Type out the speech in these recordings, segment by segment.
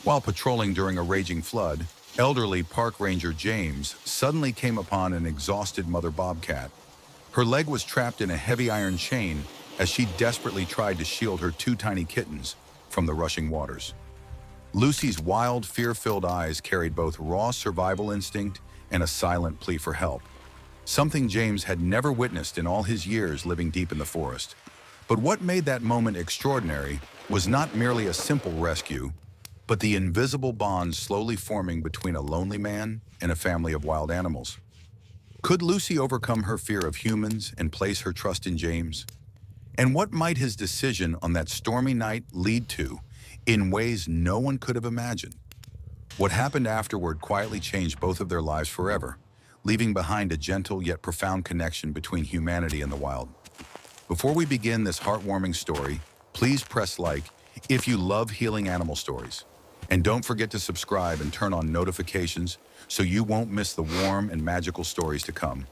While patrolling during a raging flood, elderly park ranger James suddenly came upon an exhausted mother bobcat. Her leg was trapped in a heavy iron chain as she desperately tried to shield her two tiny kittens from the rushing waters. Lucy's wild, fear-filled eyes carried both raw survival instinct and a silent plea for help, something James had never witnessed in all his years living deep in the forest. But what made that moment extraordinary was not merely a simple rescue, but the invisible bond slowly forming between a lonely man and a family of wild animals. Could Lucy overcome her fear of humans and place her trust in James? And what might his decision on that stormy night lead to in ways no one could have imagined? What happened afterward quietly changed both of their lives forever, leaving behind a gentle yet profound connection between humanity and the wild. Before we begin this heartwarming story, please press like if you love healing animal stories. And don't forget to subscribe and turn on notifications so you won't miss the warm and magical stories to come.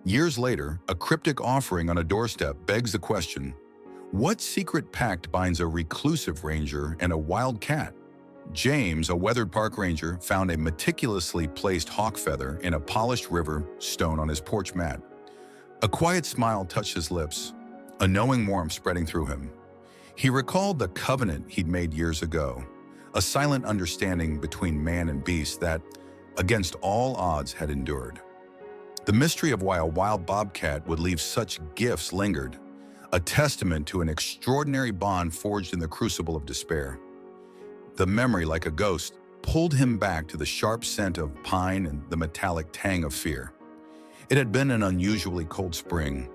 Years later, a cryptic offering on a doorstep begs the question, what secret pact binds a reclusive ranger and a wild cat? James, a weathered park ranger, found a meticulously placed hawk feather in a polished river stone on his porch mat. A quiet smile touched his lips, a knowing warmth spreading through him. He recalled the covenant he'd made years ago, a silent understanding between man and beast that, against all odds, had endured. The mystery of why a wild bobcat would leave such gifts lingered, a testament to an extraordinary bond forged in the crucible of despair. The memory, like a ghost, pulled him back to the sharp scent of pine and the metallic tang of fear. It had been an unusually cold spring,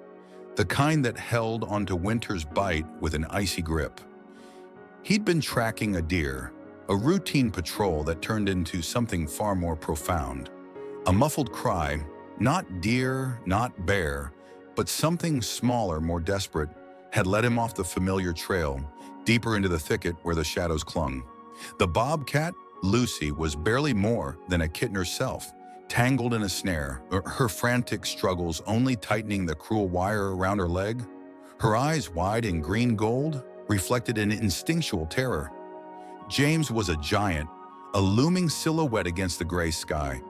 the kind that held onto winter's bite with an icy grip. He'd been tracking a deer, a routine patrol that turned into something far more profound. A muffled cry, not deer, not bear, but something smaller, more desperate, had led him off the familiar trail, deeper into the thicket where the shadows clung. The bobcat, Lucy, was barely more than a kitten herself, tangled in a snare, her frantic struggles only tightening the cruel wire around her leg. Her eyes, wide in green gold, reflected an instinctual terror. James was a giant, a looming silhouette against the gray sky,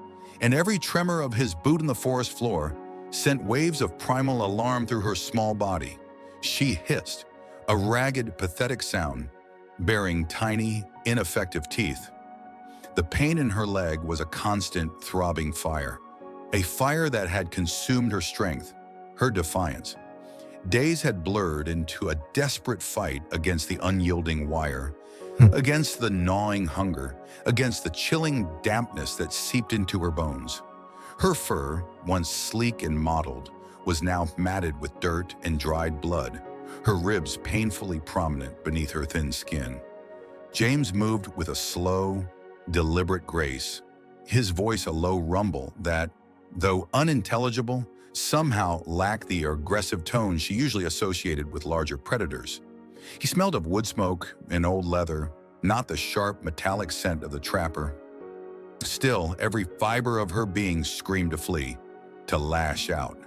and every tremor of his boot on the forest floor sent waves of primal alarm through her small body. She hissed, a ragged, pathetic sound, baring tiny, ineffective teeth. The pain in her leg was a constant, throbbing fire, a fire that had consumed her strength, her defiance. Days had blurred into a desperate fight against the unyielding wire, against the gnawing hunger, against the chilling dampness that seeped into her bones. Her fur, once sleek and mottled, was now matted with dirt and dried blood, her ribs painfully prominent beneath her thin skin. James moved with a slow, deliberate grace, his voice a low rumble that, though unintelligible, somehow lacked the aggressive tone she usually associated with larger predators. He smelled of wood smoke and old leather, not the sharp, metallic scent of the trapper. Still, every fiber of her being screamed to flee, to lash out.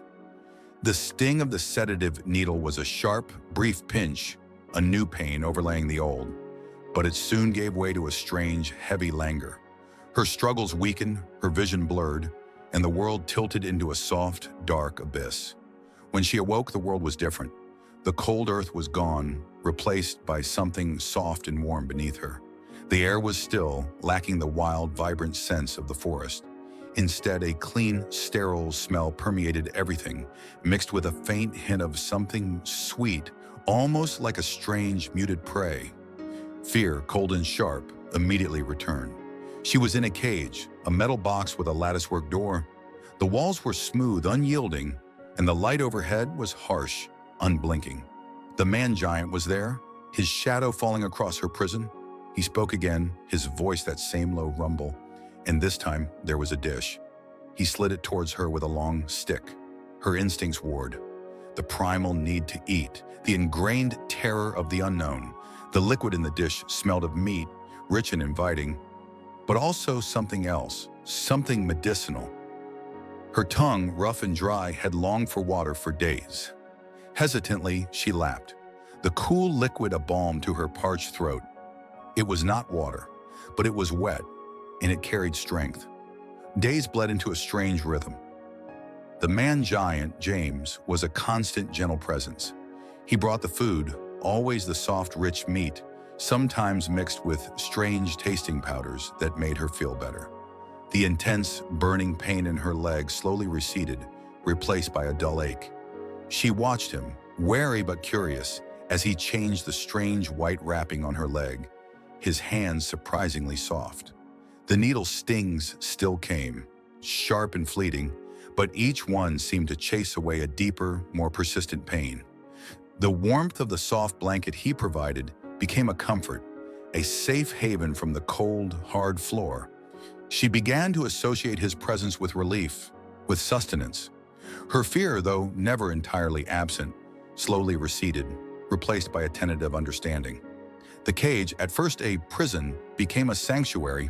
The sting of the sedative needle was a sharp, brief pinch, a new pain overlaying the old, but it soon gave way to a strange, heavy languor. Her struggles weakened, her vision blurred, and the world tilted into a soft, dark abyss. When she awoke, the world was different. The cold earth was gone, replaced by something soft and warm beneath her. The air was still, lacking the wild, vibrant sense of the forest. Instead, a clean, sterile smell permeated everything, mixed with a faint hint of something sweet, almost like a strange, muted prey. Fear, cold and sharp, immediately returned. She was in a cage, a metal box with a latticework door. The walls were smooth, unyielding, and the light overhead was harsh, unblinking. The man-giant was there, his shadow falling across her prison. He spoke again, his voice that same low rumble, and this time there was a dish. He slid it towards her with a long stick. Her instincts warred. The primal need to eat, the ingrained terror of the unknown. The liquid in the dish smelled of meat, rich and inviting, but also something else, something medicinal. Her tongue, rough and dry, had longed for water for days. Hesitantly, she lapped. the cool liquid a balm to her parched throat. It was not water, but it was wet, and it carried strength. Days bled into a strange rhythm. The man-giant, James, was a constant, gentle presence. He brought the food, always the soft, rich meat, sometimes mixed with strange tasting powders that made her feel better. The intense, burning pain in her leg slowly receded, replaced by a dull ache. She watched him, wary but curious, as he changed the strange white wrapping on her leg, his hands surprisingly soft. The needle's stings still came, sharp and fleeting, but each one seemed to chase away a deeper, more persistent pain. The warmth of the soft blanket he provided became a comfort, a safe haven from the cold, hard floor. She began to associate his presence with relief, with sustenance. Her fear, though never entirely absent, slowly receded, replaced by a tentative understanding. The cage, at first a prison, became a sanctuary,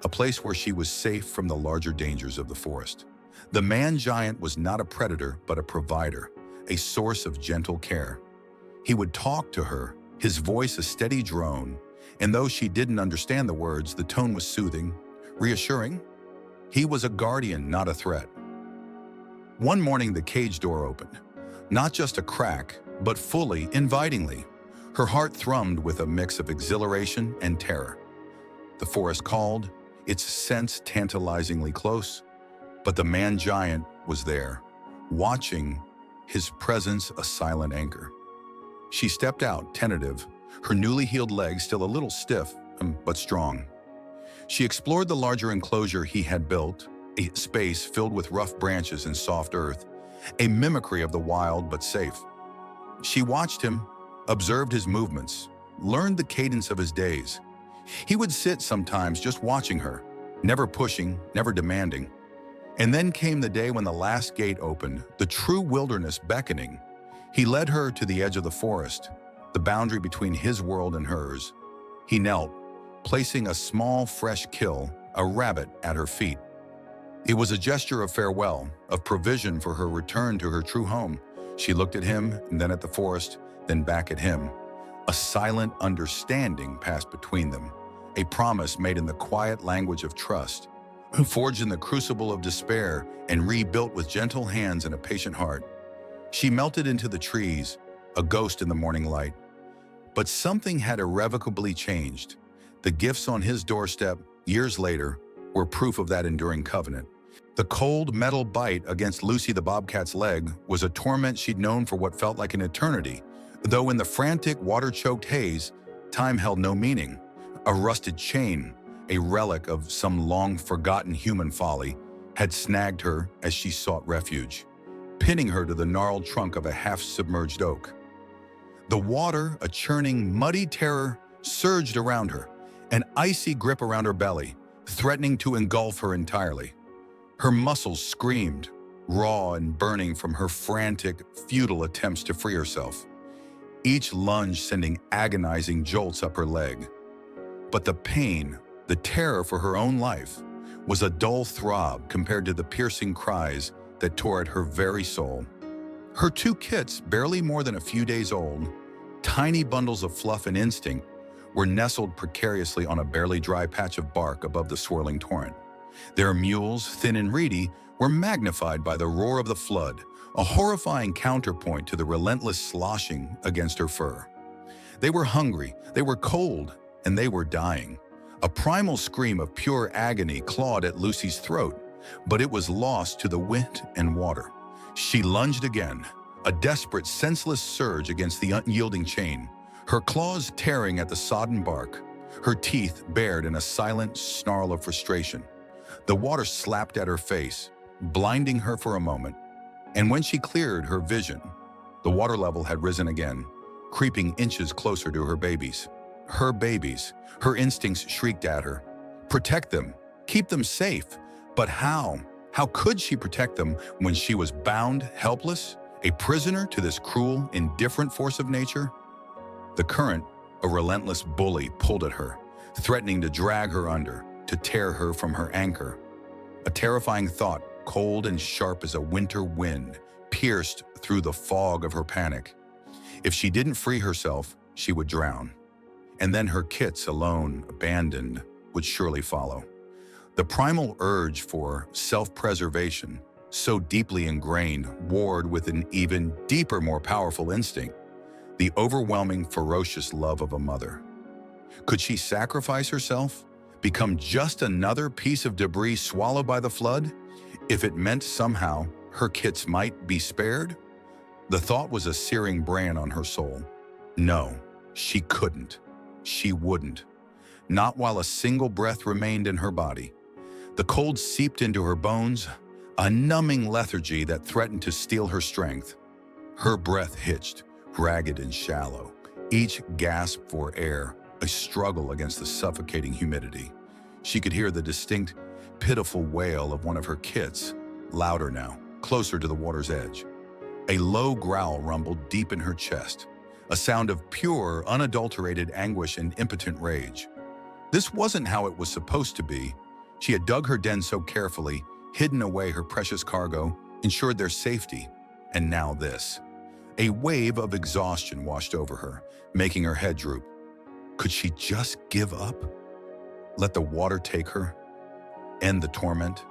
a place where she was safe from the larger dangers of the forest. The man-giant was not a predator, but a provider, a source of gentle care. He would talk to her, his voice a steady drone, and though she didn't understand the words, the tone was soothing, reassuring. He was a guardian, not a threat. One morning, the cage door opened. Not just a crack, but fully, invitingly. Her heart thrummed with a mix of exhilaration and terror. The forest called, its scents tantalizingly close, but the man-giant was there, watching, his presence a silent anchor. She stepped out, tentative, her newly healed legs still a little stiff, but strong. She explored the larger enclosure he had built, a space filled with rough branches and soft earth, a mimicry of the wild but safe. She watched him, observed his movements, learned the cadence of his days. He would sit sometimes just watching her, never pushing, never demanding. And then came the day when the last gate opened, the true wilderness beckoning. He led her to the edge of the forest, the boundary between his world and hers. He knelt, placing a small, fresh kill, a rabbit, at her feet. It was a gesture of farewell, of provision for her return to her true home. She looked at him, and then at the forest, then back at him. A silent understanding passed between them, a promise made in the quiet language of trust, forged in the crucible of despair and rebuilt with gentle hands and a patient heart. She melted into the trees, a ghost in the morning light. But something had irrevocably changed. The gifts on his doorstep, years later, were proof of that enduring covenant. The cold metal bite against Lucy the Bobcat's leg was a torment she'd known for what felt like an eternity, though in the frantic, water-choked haze, time held no meaning. A rusted chain, a relic of some long-forgotten human folly, had snagged her as she sought refuge, pinning her to the gnarled trunk of a half-submerged oak. The water, a churning, muddy terror, surged around her, an icy grip around her belly, threatening to engulf her entirely. Her muscles screamed, raw and burning from her frantic, futile attempts to free herself, each lunge sending agonizing jolts up her leg. But the pain, the terror for her own life, was a dull throb compared to the piercing cries that tore at her very soul. Her two kits, barely more than a few days old, tiny bundles of fluff and instinct, were nestled precariously on a barely dry patch of bark above the swirling torrent. Their mules, thin and reedy, were magnified by the roar of the flood, a horrifying counterpoint to the relentless sloshing against her fur. They were hungry, they were cold, and they were dying. A primal scream of pure agony clawed at Lucy's throat, but it was lost to the wind and water. She lunged again, a desperate, senseless surge against the unyielding chain, her claws tearing at the sodden bark, her teeth bared in a silent snarl of frustration. The water slapped at her face, blinding her for a moment, and when she cleared her vision, the water level had risen again, creeping inches closer to her babies. Her babies, her instincts shrieked at her. Protect them, keep them safe. But how? How could she protect them when she was bound, helpless, a prisoner to this cruel, indifferent force of nature? The current, a relentless bully, pulled at her, threatening to drag her under, to tear her from her anchor. A terrifying thought, cold and sharp as a winter wind, pierced through the fog of her panic. If she didn't free herself, she would drown. And then her kits, alone, abandoned, would surely follow. The primal urge for self-preservation, so deeply ingrained, warred with an even deeper, more powerful instinct, the overwhelming, ferocious love of a mother. Could she sacrifice herself, become just another piece of debris swallowed by the flood, if it meant somehow her kits might be spared? The thought was a searing brand on her soul. No, she couldn't. She wouldn't. Not while a single breath remained in her body. The cold seeped into her bones, a numbing lethargy that threatened to steal her strength. Her breath hitched, ragged and shallow, each gasp for air a struggle against the suffocating humidity. She could hear the distinct, pitiful wail of one of her kits, louder now, closer to the water's edge. A low growl rumbled deep in her chest, a sound of pure, unadulterated anguish and impotent rage. This wasn't how it was supposed to be. She had dug her den so carefully, hidden away her precious cargo, ensured their safety, and now this. A wave of exhaustion washed over her, making her head droop. Could she just give up? Let the water take her? End the torment?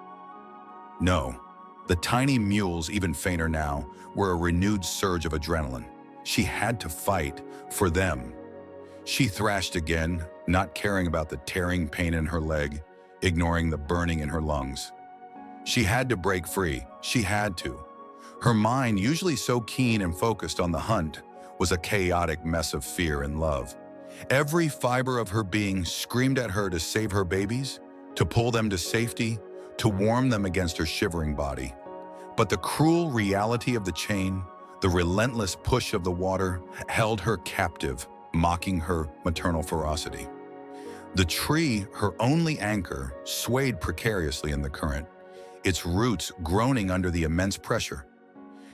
No. The tiny mules, even fainter now, were a renewed surge of adrenaline. She had to fight for them. She thrashed again, not caring about the tearing pain in her leg, ignoring the burning in her lungs. She had to break free. She had to. Her mind, usually so keen and focused on the hunt, was a chaotic mess of fear and love. Every fiber of her being screamed at her to save her babies, to pull them to safety, to warm them against her shivering body. But the cruel reality of the chain, the relentless push of the water, held her captive, mocking her maternal ferocity. The tree, her only anchor, swayed precariously in the current, its roots groaning under the immense pressure.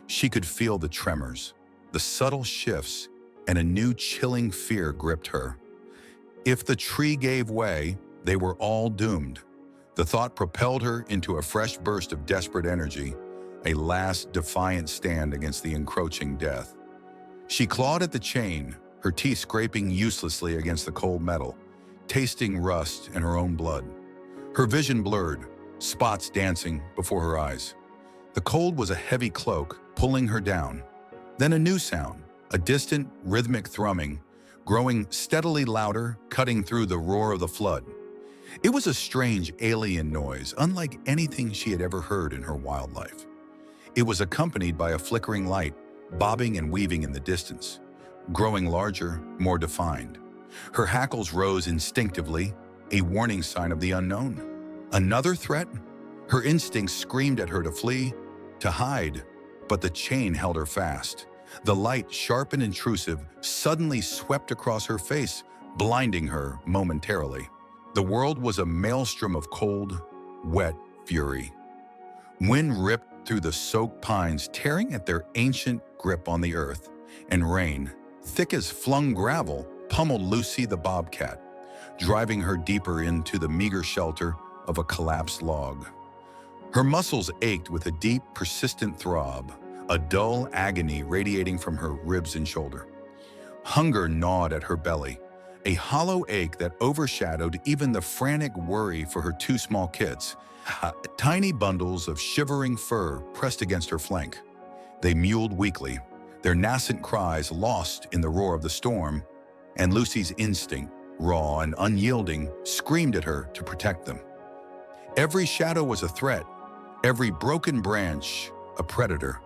She could feel the tremors, the subtle shifts, and a new chilling fear gripped her. If the tree gave way, they were all doomed. The thought propelled her into a fresh burst of desperate energy, a last defiant stand against the encroaching death. She clawed at the chain, her teeth scraping uselessly against the cold metal, tasting rust and her own blood. Her vision blurred, spots dancing before her eyes. The cold was a heavy cloak, pulling her down. Then a new sound, a distant, rhythmic thrumming, growing steadily louder, cutting through the roar of the flood. It was a strange, alien noise, unlike anything she had ever heard in her wild life. It was accompanied by a flickering light, bobbing and weaving in the distance, growing larger, more defined. Her hackles rose instinctively, a warning sign of the unknown. Another threat? Her instincts screamed at her to flee, to hide, but the chain held her fast. The light, sharp and intrusive, suddenly swept across her face, blinding her momentarily. The world was a maelstrom of cold, wet fury. Wind ripped through the soaked pines, tearing at their ancient grip on the earth, and rain, thick as flung gravel, pummeled Lucy the bobcat, driving her deeper into the meager shelter of a collapsed log. Her muscles ached with a deep, persistent throb, a dull agony radiating from her ribs and shoulder. Hunger gnawed at her belly, a hollow ache that overshadowed even the frantic worry for her two small kits. Tiny bundles of shivering fur pressed against her flank. They mewed weakly, their nascent cries lost in the roar of the storm, and Lucy's instinct, raw and unyielding, screamed at her to protect them. Every shadow was a threat, every broken branch a predator.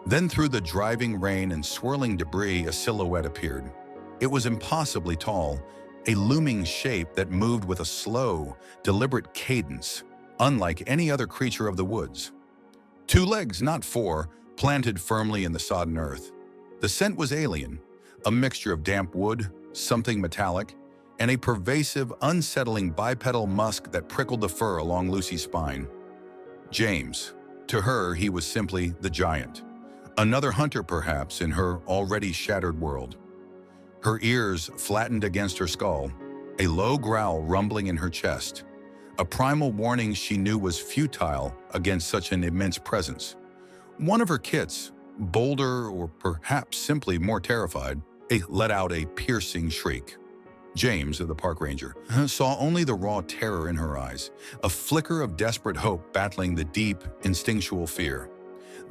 Then through the driving rain and swirling debris, a silhouette appeared. It was impossibly tall, a looming shape that moved with a slow, deliberate cadence, unlike any other creature of the woods. 2 legs, not 4, planted firmly in the sodden earth. The scent was alien, a mixture of damp wood, something metallic, and a pervasive, unsettling bipedal musk that prickled the fur along Lucy's spine. James. To her, he was simply the giant. Another hunter, perhaps, in her already shattered world. Her ears flattened against her skull, a low growl rumbling in her chest, a primal warning she knew was futile against such an immense presence. One of her kits, bolder or perhaps simply more terrified, it let out a piercing shriek. James, the park ranger, saw only the raw terror in her eyes, a flicker of desperate hope battling the deep, instinctual fear.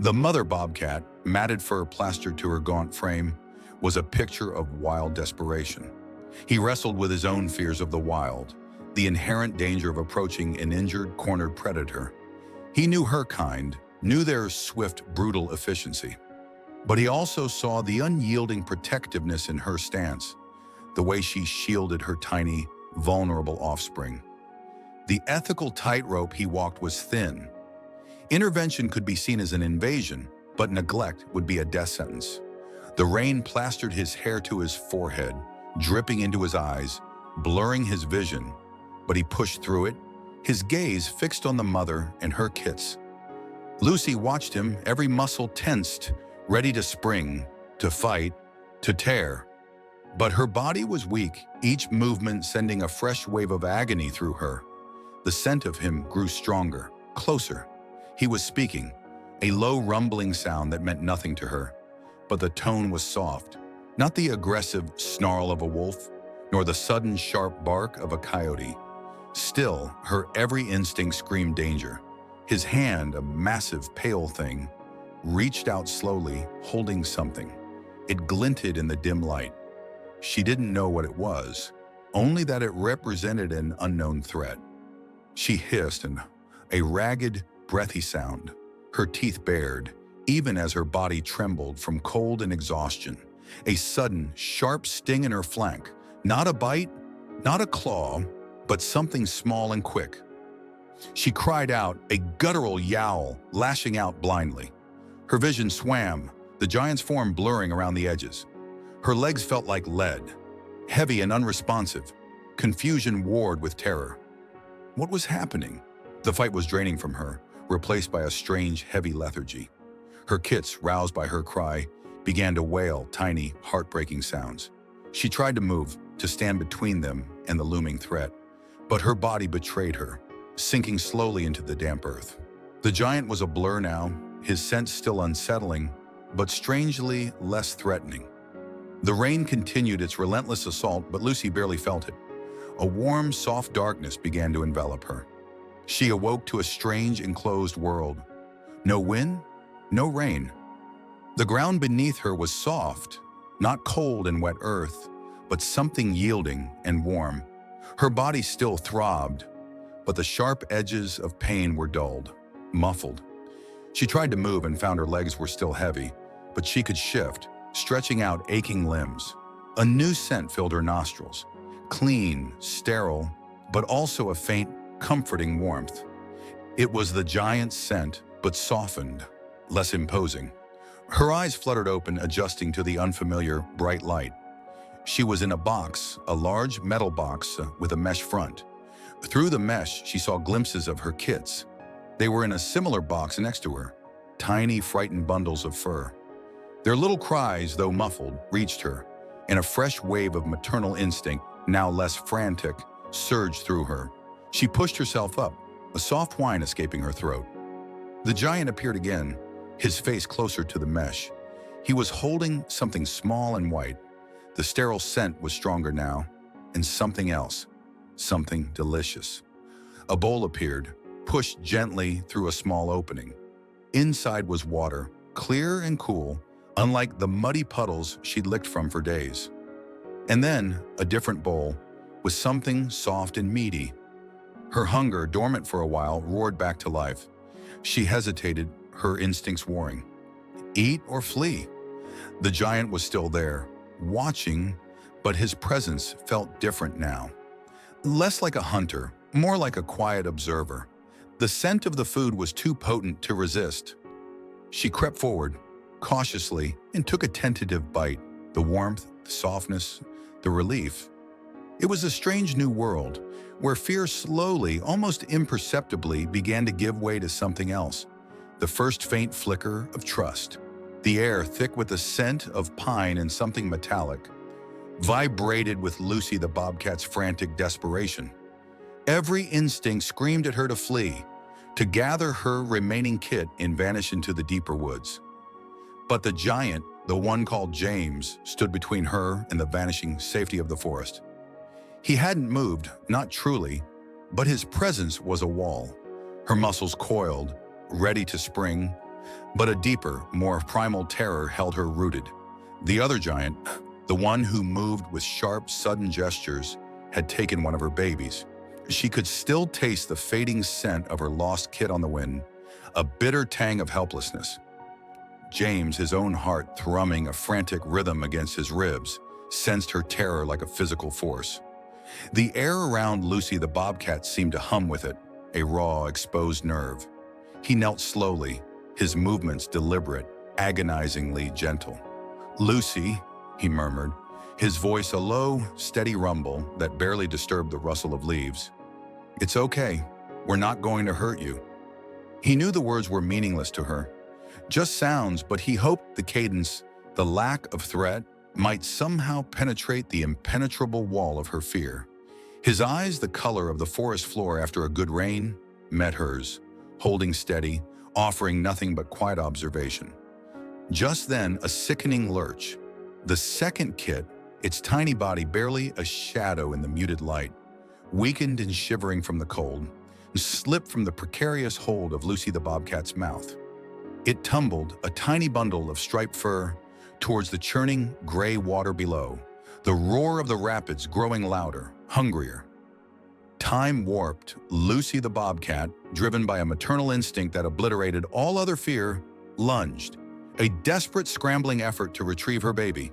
The mother bobcat, matted fur plastered to her gaunt frame, was a picture of wild desperation. He wrestled with his own fears of the wild, the inherent danger of approaching an injured, cornered predator. He knew her kind, knew their swift, brutal efficiency. But he also saw the unyielding protectiveness in her stance, the way she shielded her tiny, vulnerable offspring. The ethical tightrope he walked was thin. Intervention could be seen as an invasion, but neglect would be a death sentence. The rain plastered his hair to his forehead, dripping into his eyes, blurring his vision, but he pushed through it, his gaze fixed on the mother and her kits. Lucy watched him, every muscle tensed, ready to spring, to fight, to tear. But her body was weak, each movement sending a fresh wave of agony through her. The scent of him grew stronger, closer. He was speaking, a low rumbling sound that meant nothing to her. But the tone was soft, not the aggressive snarl of a wolf, nor the sudden sharp bark of a coyote. Still, her every instinct screamed danger. His hand, a massive, pale thing, reached out slowly, holding something. It glinted in the dim light. She didn't know what it was, only that it represented an unknown threat. She hissed, and a ragged, breathy sound, her teeth bared, even as her body trembled from cold and exhaustion. A sudden, sharp sting in her flank. Not a bite, not a claw, but something small and quick. She cried out, a guttural yowl, lashing out blindly. Her vision swam, the giant's form blurring around the edges. Her legs felt like lead, heavy and unresponsive. Confusion warred with terror. What was happening? The fight was draining from her, replaced by a strange, heavy lethargy. Her kits, roused by her cry, began to wail tiny, heartbreaking sounds. She tried to move, to stand between them and the looming threat, but her body betrayed her, sinking slowly into the damp earth. The giant was a blur now, his scent still unsettling, but strangely less threatening. The rain continued its relentless assault, but Lucy barely felt it. A warm, soft darkness began to envelop her. She awoke to a strange, enclosed world. No wind, no rain. The ground beneath her was soft, not cold and wet earth, but something yielding and warm. Her body still throbbed, but the sharp edges of pain were dulled, muffled. She tried to move and found her legs were still heavy, but she could shift, stretching out aching limbs. A new scent filled her nostrils, clean, sterile, but also a faint, comforting warmth. It was the giant's scent, but softened, less imposing. Her eyes fluttered open, adjusting to the unfamiliar, bright light. She was in a box, a large metal box with a mesh front. Through the mesh, she saw glimpses of her kits. They were in a similar box next to her, tiny, frightened bundles of fur. Their little cries, though muffled, reached her, and a fresh wave of maternal instinct, now less frantic, surged through her. She pushed herself up, a soft whine escaping her throat. The giant appeared again, his face closer to the mesh. He was holding something small and white. The sterile scent was stronger now, and something else, something delicious. A bowl appeared, pushed gently through a small opening. Inside was water, clear and cool, unlike the muddy puddles she'd licked from for days. And then a different bowl, with something soft and meaty. Her hunger, dormant for a while, roared back to life. She hesitated, her instincts warring. Eat or flee? The giant was still there, watching, but his presence felt different now. Less like a hunter, more like a quiet observer. The scent of the food was too potent to resist. She crept forward, cautiously, and took a tentative bite. The warmth, the softness, the relief. It was a strange new world, where fear slowly, almost imperceptibly, began to give way to something else. The first faint flicker of trust. The air, thick with the scent of pine and something metallic, vibrated with Lucy the bobcat's frantic desperation. Every instinct screamed at her to flee, to gather her remaining kit and vanish into the deeper woods. But the giant, the one called James, stood between her and the vanishing safety of the forest. He hadn't moved, not truly, but his presence was a wall. Her muscles coiled, ready to spring, but a deeper, more primal terror held her rooted. The other giant, the one who moved with sharp, sudden gestures, had taken one of her babies. She could still taste the fading scent of her lost kid on the wind, a bitter tang of helplessness. James, his own heart thrumming a frantic rhythm against his ribs, sensed her terror like a physical force. The air around Lucy the bobcat seemed to hum with it, a raw, exposed nerve. He knelt slowly, his movements deliberate, agonizingly gentle. "Lucy," he murmured, his voice a low, steady rumble that barely disturbed the rustle of leaves. "It's okay. We're not going to hurt you." He knew the words were meaningless to her, just sounds, but he hoped the cadence, the lack of threat, might somehow penetrate the impenetrable wall of her fear. His eyes, the color of the forest floor after a good rain, met hers, holding steady, offering nothing but quiet observation. Just then, a sickening lurch. The second kit, its tiny body barely a shadow in the muted light, weakened and shivering from the cold, slipped from the precarious hold of Lucy the bobcat's mouth. It tumbled, a tiny bundle of striped fur, towards the churning gray water below, the roar of the rapids growing louder, hungrier. Time warped, Lucy the bobcat, driven by a maternal instinct that obliterated all other fear, lunged, a desperate scrambling effort to retrieve her baby.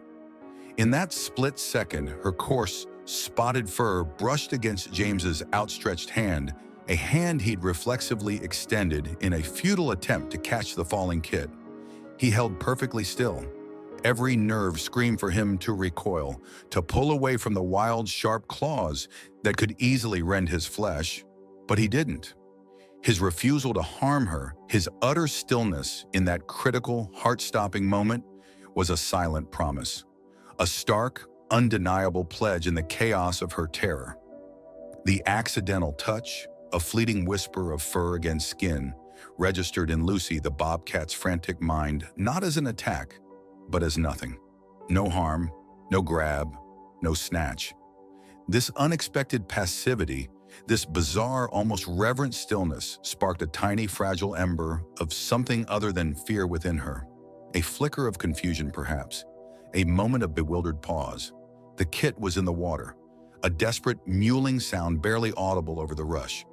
In that split second, her coarse, spotted fur brushed against James's outstretched hand, a hand he'd reflexively extended in a futile attempt to catch the falling kid. He held perfectly still. Every nerve screamed for him to recoil, to pull away from the wild, sharp claws that could easily rend his flesh, but he didn't. His refusal to harm her, his utter stillness in that critical, heart-stopping moment, was a silent promise, a stark, undeniable pledge in the chaos of her terror. The accidental touch, a fleeting whisper of fur against skin, registered in Lucy the bobcat's frantic mind not as an attack, but as nothing. No harm, no grab, no snatch. This unexpected passivity, this bizarre, almost reverent stillness sparked a tiny, fragile ember of something other than fear within her. A flicker of confusion, perhaps. A moment of bewildered pause. The kit was in the water, a desperate, mewling sound barely audible over the rush.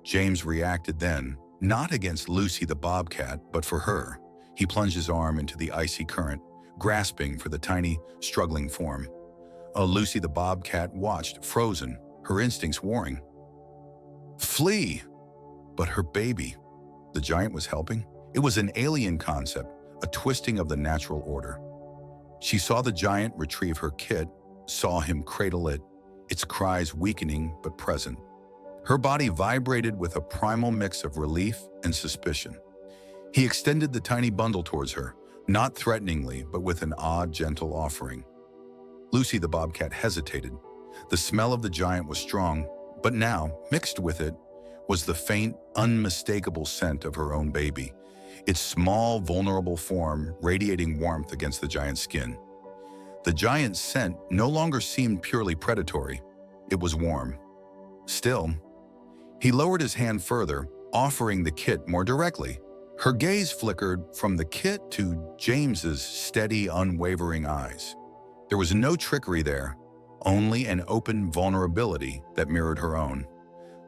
James reacted then, not against Lucy the bobcat, but for her. He plunged his arm into the icy current, grasping for the tiny, struggling form. Lucy the bobcat watched, frozen, her instincts warring. Flee! But her baby. The giant was helping. It was an alien concept, a twisting of the natural order. She saw the giant retrieve her kit, saw him cradle it, its cries weakening but present. Her body vibrated with a primal mix of relief and suspicion. He extended the tiny bundle towards her, not threateningly, but with an odd, gentle offering. Lucy the bobcat hesitated. The smell of the giant was strong, but now, mixed with it, was the faint, unmistakable scent of her own baby, its small, vulnerable form radiating warmth against the giant's skin. The giant's scent no longer seemed purely predatory. It was warm. Still, he lowered his hand further, offering the kit more directly. Her gaze flickered from the kit to James's steady, unwavering eyes. There was no trickery there, only an open vulnerability that mirrored her own.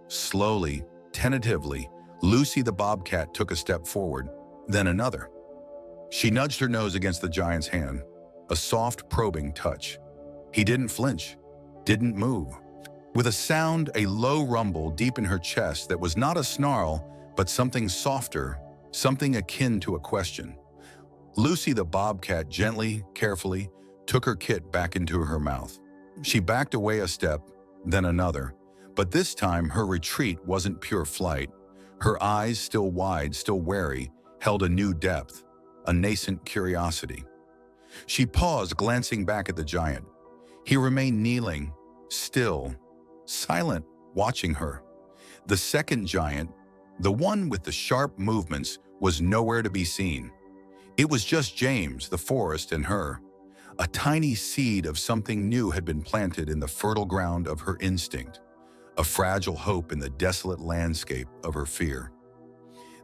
Slowly, tentatively, Lucy the bobcat took a step forward, then another. She nudged her nose against the giant's hand, a soft, probing touch. He didn't flinch, didn't move. With a sound, a low rumble deep in her chest that was not a snarl, but something softer, something akin to a question. Lucy the bobcat gently, carefully, took her kit back into her mouth. She backed away a step, then another, but this time her retreat wasn't pure flight. Her eyes, still wide, still wary, held a new depth, a nascent curiosity. She paused, glancing back at the giant. He remained kneeling, still, silent, watching her. The second giant, the one with the sharp movements, was nowhere to be seen. It was just James, the forest, and her. A tiny seed of something new had been planted in the fertile ground of her instinct, a fragile hope in the desolate landscape of her fear.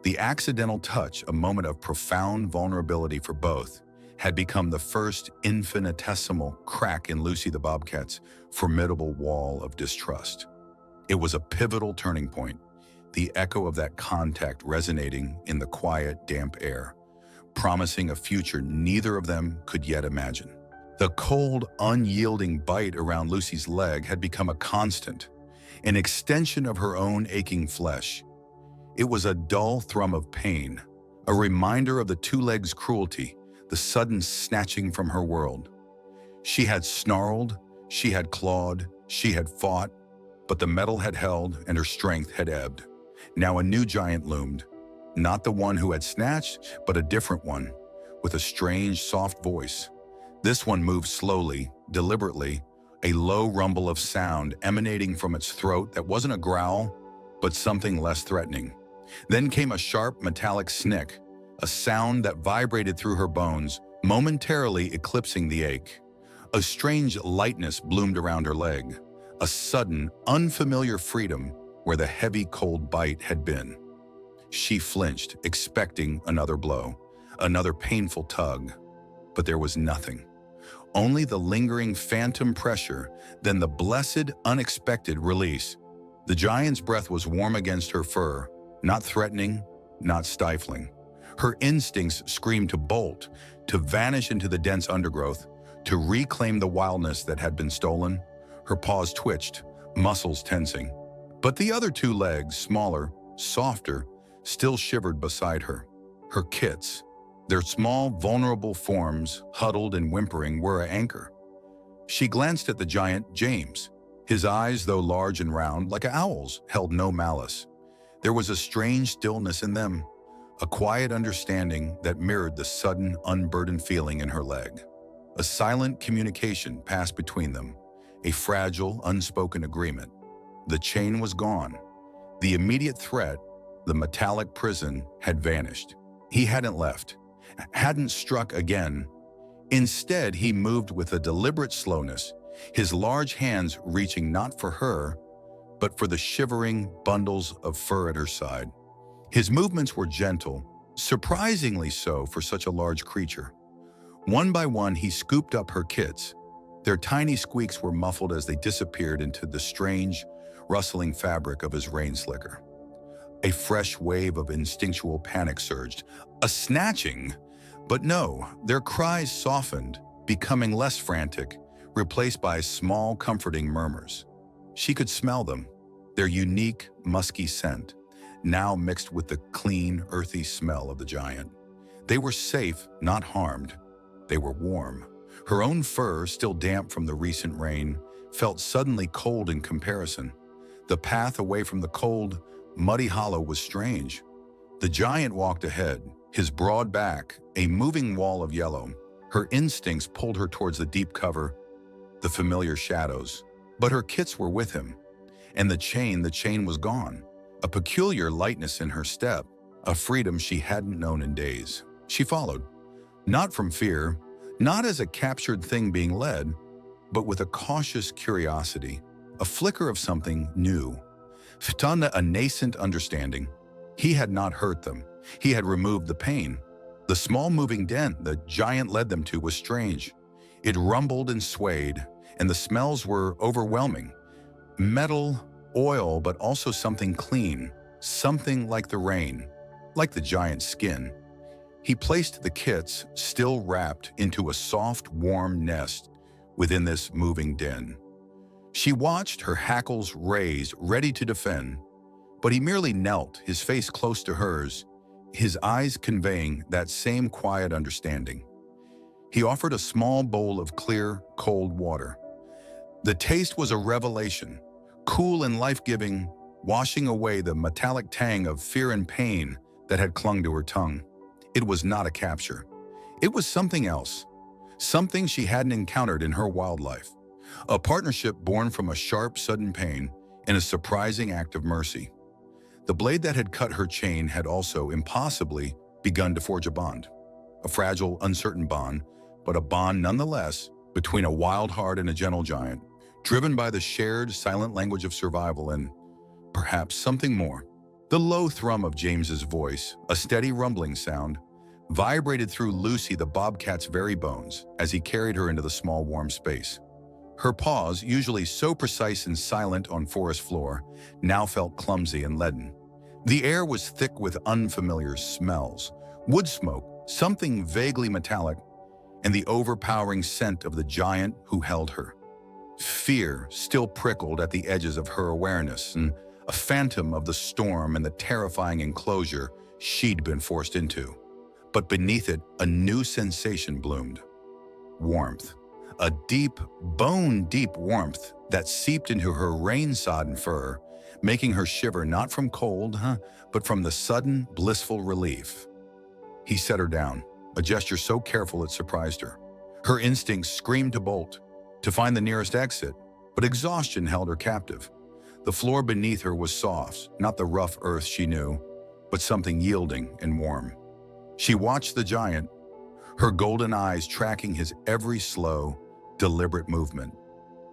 The accidental touch, a moment of profound vulnerability for both, had become the first infinitesimal crack in Lucy the Bobcat's formidable wall of distrust. It was a pivotal turning point, the echo of that contact resonating in the quiet, damp air, promising a future neither of them could yet imagine. The cold, unyielding bite around Lucy's leg had become a constant, an extension of her own aching flesh. It was a dull thrum of pain, a reminder of the two legs' cruelty, the sudden snatching from her world. She had snarled, she had clawed, she had fought, but the metal had held and her strength had ebbed. Now a new giant loomed, not the one who had snatched, but a different one, with a strange, soft voice. This one moved slowly, deliberately, a low rumble of sound emanating from its throat that wasn't a growl, but something less threatening. Then came a sharp, metallic snick, a sound that vibrated through her bones, momentarily eclipsing the ache. A strange lightness bloomed around her leg, a sudden, unfamiliar freedom where the heavy, cold bite had been. She flinched, expecting another blow, another painful tug, but there was nothing. Only the lingering phantom pressure, then the blessed, unexpected release. The giant's breath was warm against her fur, not threatening, not stifling. Her instincts screamed to bolt, to vanish into the dense undergrowth, to reclaim the wildness that had been stolen. Her paws twitched, muscles tensing. But the other two legs, smaller, softer, still shivered beside her. Her kits, their small, vulnerable forms, huddled and whimpering, were an anchor. She glanced at the giant, James. His eyes, though large and round, like an owl's, held no malice. There was a strange stillness in them, a quiet understanding that mirrored the sudden, unburdened feeling in her leg. A silent communication passed between them, a fragile, unspoken agreement. The chain was gone. The immediate threat, the metallic prison, had vanished. He hadn't left, hadn't struck again. Instead, he moved with a deliberate slowness, his large hands reaching not for her, but for the shivering bundles of fur at her side. His movements were gentle, surprisingly so for such a large creature. One by one, he scooped up her kits. Their tiny squeaks were muffled as they disappeared into the strange, rustling fabric of his rain slicker. A fresh wave of instinctual panic surged, a snatching. But no, their cries softened, becoming less frantic, replaced by small, comforting murmurs. She could smell them, their unique, musky scent, now mixed with the clean, earthy smell of the giant. They were safe, not harmed. They were warm. Her own fur, still damp from the recent rain, felt suddenly cold in comparison. The path away from the cold, muddy hollow was strange. The giant walked ahead, his broad back, a moving wall of yellow. Her instincts pulled her towards the deep cover, the familiar shadows. But her kits were with him. And the chain was gone. A peculiar lightness in her step, a freedom she hadn't known in days. She followed, not from fear, not as a captured thing being led, but with a cautious curiosity, a flicker of something new. Ftana, a nascent understanding. He had not hurt them. He had removed the pain. The small moving dent the giant led them to was strange. It rumbled and swayed, and the smells were overwhelming. Metal, oil, but also something clean, something like the rain, like the giant's skin. He placed the kits, still wrapped, into a soft, warm nest within this moving den. She watched, her hackles raised, ready to defend, but he merely knelt, his face close to hers, his eyes conveying that same quiet understanding. He offered a small bowl of clear, cold water. The taste was a revelation, cool and life-giving, washing away the metallic tang of fear and pain that had clung to her tongue. It was not a capture. It was something else, something she hadn't encountered in her wildlife. A partnership born from a sharp, sudden pain and a surprising act of mercy. The blade that had cut her chain had also, impossibly, begun to forge a bond. a fragile, uncertain bond, but a bond nonetheless between a wild heart and a gentle giant, driven by the shared, silent language of survival and perhaps something more. The low thrum of James's voice, a steady rumbling sound, vibrated through Lucy the bobcat's very bones as he carried her into the small, warm space. Her paws, usually so precise and silent on forest floor, now felt clumsy and leaden. The air was thick with unfamiliar smells, wood smoke, something vaguely metallic, and the overpowering scent of the giant who held her. Fear still prickled at the edges of her awareness, and a phantom of the storm and the terrifying enclosure she'd been forced into. But beneath it, a new sensation bloomed. Warmth. A deep, bone-deep warmth that seeped into her rain-sodden fur, making her shiver not from cold, but from the sudden, blissful relief. He set her down, a gesture so careful it surprised her. Her instincts screamed to bolt, to find the nearest exit, but exhaustion held her captive. The floor beneath her was soft, not the rough earth she knew, but something yielding and warm. She watched the giant, her golden eyes tracking his every slow, deliberate movement.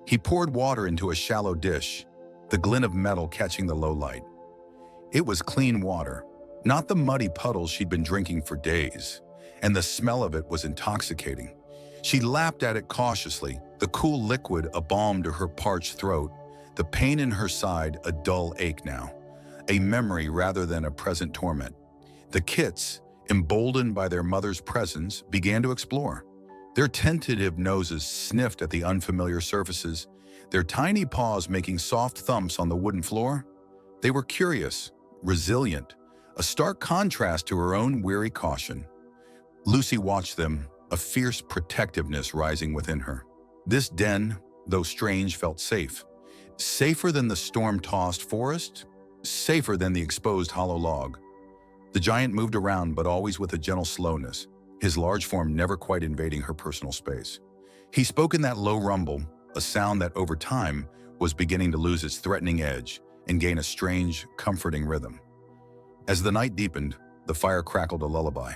He poured water into a shallow dish, the glint of metal catching the low light. It was clean water, not the muddy puddles she'd been drinking for days, and the smell of it was intoxicating. She lapped at it cautiously, the cool liquid a balm to her parched throat, the pain in her side a dull ache now, a memory rather than a present torment. The kits, emboldened by their mother's presence, began to explore. Their tentative noses sniffed at the unfamiliar surfaces, their tiny paws making soft thumps on the wooden floor. They were curious, resilient, a stark contrast to her own weary caution. Lucy watched them, a fierce protectiveness rising within her. This den, though strange, felt safe. Safer than the storm-tossed forest, safer than the exposed hollow log. The giant moved around, but always with a gentle slowness, his large form never quite invading her personal space. He spoke in that low rumble, a sound that over time was beginning to lose its threatening edge and gain a strange, comforting rhythm. As the night deepened, the fire crackled a lullaby.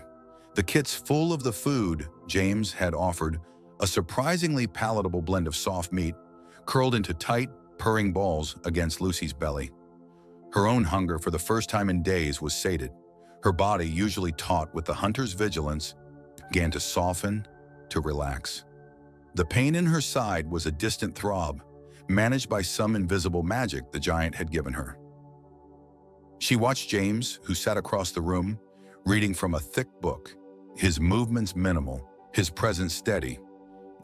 The kits full of the food James had offered, a surprisingly palatable blend of soft meat, curled into tight, purring balls against Lucy's belly. Her own hunger for the first time in days was sated. Her body, usually taut with the hunter's vigilance, began to soften, to relax. The pain in her side was a distant throb, managed by some invisible magic the giant had given her. She watched James, who sat across the room, reading from a thick book, his movements minimal, his presence steady.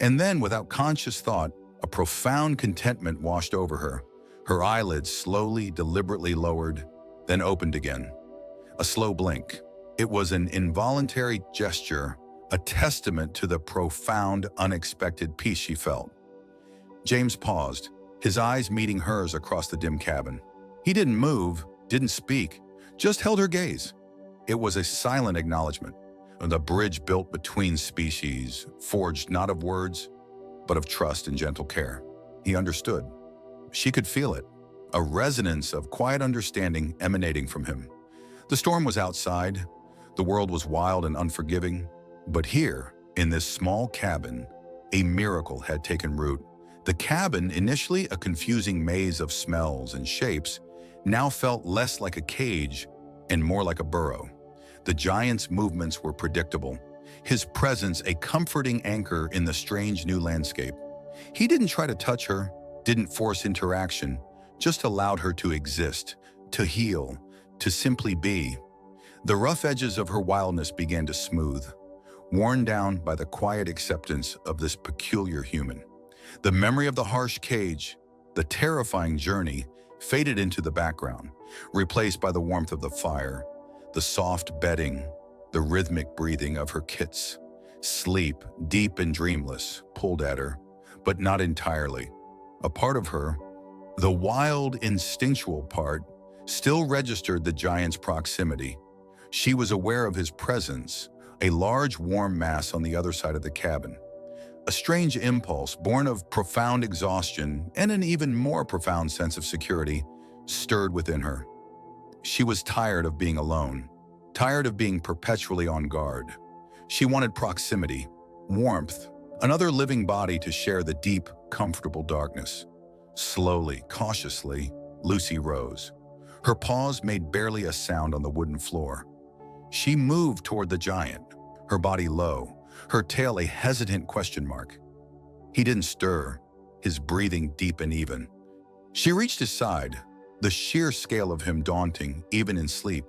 And then, without conscious thought, a profound contentment washed over her. Her eyelids slowly, deliberately lowered, then opened again. A slow blink. It was an involuntary gesture, a testament to the profound, unexpected peace she felt. James paused, his eyes meeting hers across the dim cabin. He didn't move, didn't speak, just held her gaze. It was a silent acknowledgement, the bridge built between species, forged not of words, but of trust and gentle care. He understood. She could feel it, a resonance of quiet understanding emanating from him. The storm was outside, the world was wild and unforgiving, but here, in this small cabin, a miracle had taken root. The cabin, initially a confusing maze of smells and shapes, now felt less like a cage and more like a burrow. The giant's movements were predictable, his presence a comforting anchor in the strange new landscape. He didn't try to touch her, didn't force interaction, just allowed her to exist, to heal, to simply be. The rough edges of her wildness began to smooth, worn down by the quiet acceptance of this peculiar human. The memory of the harsh cage, the terrifying journey, faded into the background, replaced by the warmth of the fire, the soft bedding, the rhythmic breathing of her kits. Sleep, deep and dreamless, pulled at her, but not entirely. A part of her, the wild, instinctual part, still registered the giant's proximity. She was aware of his presence, a large warm mass on the other side of the cabin. A strange impulse, born of profound exhaustion and an even more profound sense of security, stirred within her. She was tired of being alone, tired of being perpetually on guard. She wanted proximity, warmth, another living body to share the deep, comfortable darkness. Slowly, cautiously, Lucy rose. Her paws made barely a sound on the wooden floor. She moved toward the giant, her body low, her tail a hesitant question mark. He didn't stir, his breathing deep and even. She reached his side, the sheer scale of him daunting, even in sleep.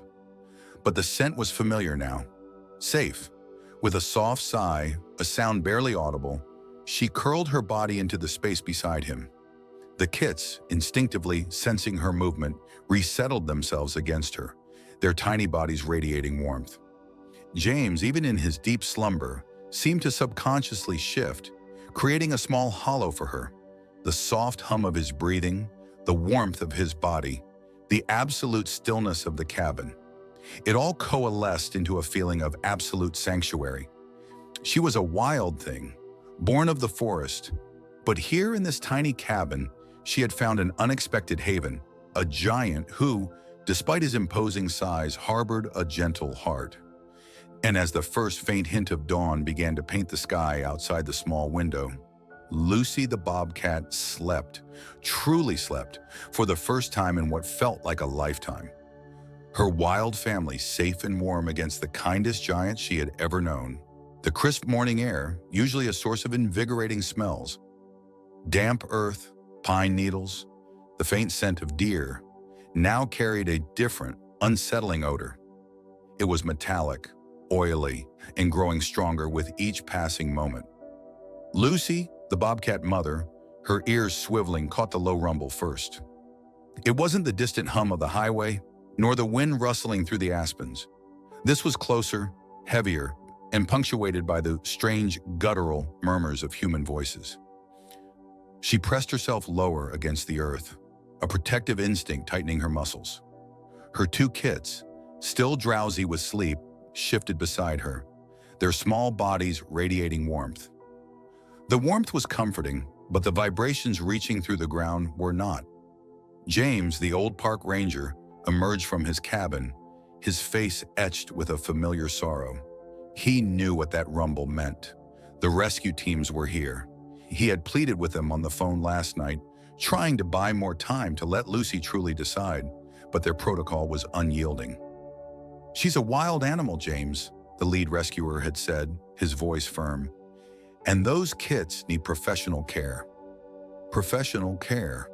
But the scent was familiar now, safe. With a soft sigh, a sound barely audible, she curled her body into the space beside him. The kits, instinctively sensing her movement, resettled themselves against her, their tiny bodies radiating warmth. James, even in his deep slumber, seemed to subconsciously shift, creating a small hollow for her. The soft hum of his breathing, the warmth of his body, the absolute stillness of the cabin. It all coalesced into a feeling of absolute sanctuary. She was a wild thing, born of the forest, but here in this tiny cabin, she had found an unexpected haven, a giant who, despite his imposing size, harbored a gentle heart. And as the first faint hint of dawn began to paint the sky outside the small window, Lucy the Bobcat slept, truly slept, for the first time in what felt like a lifetime. Her wild family safe and warm against the kindest giant she had ever known. The crisp morning air, usually a source of invigorating smells. Damp earth, pine needles, the faint scent of deer, now carried a different, unsettling odor. It was metallic, oily, and growing stronger with each passing moment. Lucy, the Bobcat mother, her ears swiveling, caught the low rumble first. It wasn't the distant hum of the highway, nor the wind rustling through the aspens. This was closer, heavier, and punctuated by the strange, guttural murmurs of human voices. She pressed herself lower against the earth, a protective instinct tightening her muscles. Her two kits, still drowsy with sleep, shifted beside her, their small bodies radiating warmth. The warmth was comforting, but the vibrations reaching through the ground were not. James, the old park ranger, emerged from his cabin, his face etched with a familiar sorrow. He knew what that rumble meant. The rescue teams were here. He had pleaded with them on the phone last night, trying to buy more time to let Lucy truly decide, but their protocol was unyielding. "She's a wild animal, James," the lead rescuer had said, his voice firm. "And those kits need professional care." Professional care.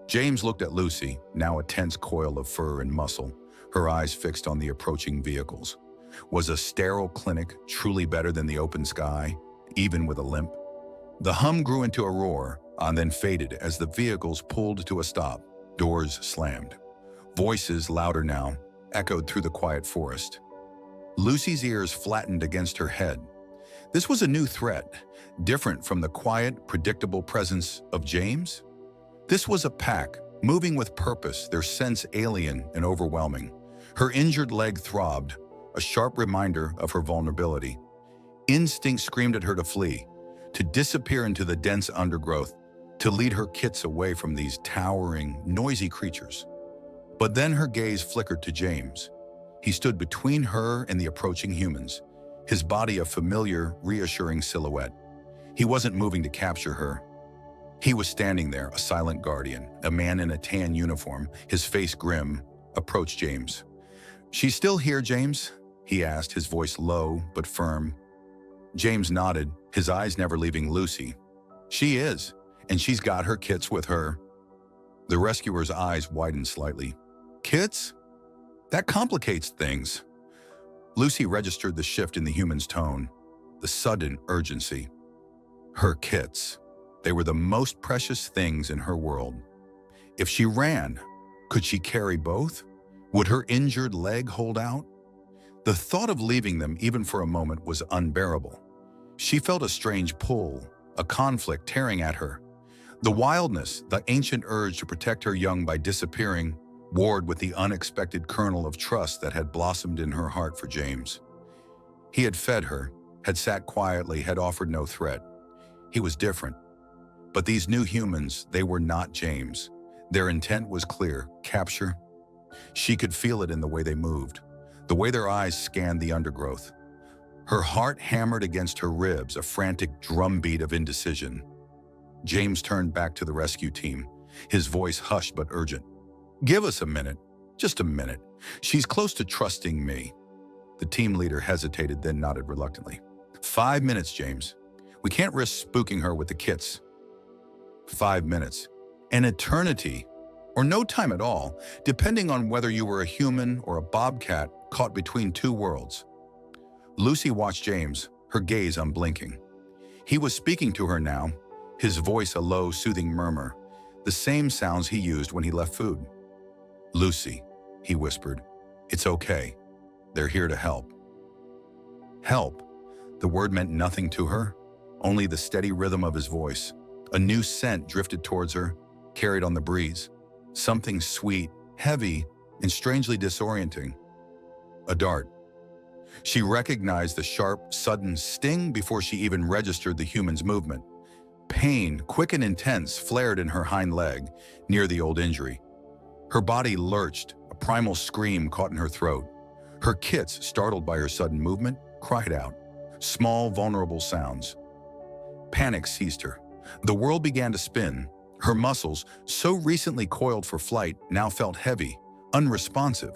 James looked at Lucy, now a tense coil of fur and muscle, her eyes fixed on the approaching vehicles. Was a sterile clinic truly better than the open sky, even with a limp? The hum grew into a roar, and then faded as the vehicles pulled to a stop. Doors slammed. Voices, louder now, echoed through the quiet forest. Lucy's ears flattened against her head. This was a new threat, different from the quiet, predictable presence of James. This was a pack, moving with purpose, their sense alien and overwhelming. Her injured leg throbbed, a sharp reminder of her vulnerability. Instinct screamed at her to flee, to disappear into the dense undergrowth, to lead her kits away from these towering, noisy creatures. But then her gaze flickered to James. He stood between her and the approaching humans, his body a familiar, reassuring silhouette. He wasn't moving to capture her. He was standing there, a silent guardian, a man in a tan uniform, his face grim, approached James. "She's still here, James?" he asked, his voice low but firm. James nodded, his eyes never leaving Lucy. "She is, and she's got her kits with her." The rescuer's eyes widened slightly. "Kits? That complicates things." Lucy registered the shift in the human's tone, the sudden urgency. Her kits. They were the most precious things in her world. If she ran, could she carry both? Would her injured leg hold out? The thought of leaving them even for a moment was unbearable. She felt a strange pull, a conflict tearing at her. The wildness, the ancient urge to protect her young by disappearing, warred with the unexpected kernel of trust that had blossomed in her heart for James. He had fed her, had sat quietly, had offered no threat. He was different. But these new humans, they were not James. Their intent was clear: capture. She could feel it in the way they moved, the way their eyes scanned the undergrowth. Her heart hammered against her ribs, a frantic drumbeat of indecision. James turned back to the rescue team, his voice hushed but urgent. "Give us a minute, just a minute. She's close to trusting me." The team leader hesitated, then nodded reluctantly. 5 minutes, James. We can't risk spooking her with the kits." 5 minutes. An eternity, or no time at all, depending on whether you were a human or a bobcat caught between two worlds. Lucy watched James, her gaze unblinking. He was speaking to her now, his voice a low, soothing murmur, the same sounds he used when he left food. "Lucy," he whispered, "it's okay. They're here to help." Help. The word meant nothing to her, only the steady rhythm of his voice. A new scent drifted towards her, carried on the breeze. Something sweet, heavy, and strangely disorienting. A dart. She recognized the sharp, sudden sting before she even registered the human's movement. Pain, quick and intense, flared in her hind leg, near the old injury. Her body lurched, a primal scream caught in her throat. Her kits, startled by her sudden movement, cried out. Small, vulnerable sounds. Panic seized her. The world began to spin. Her muscles, so recently coiled for flight, now felt heavy, unresponsive.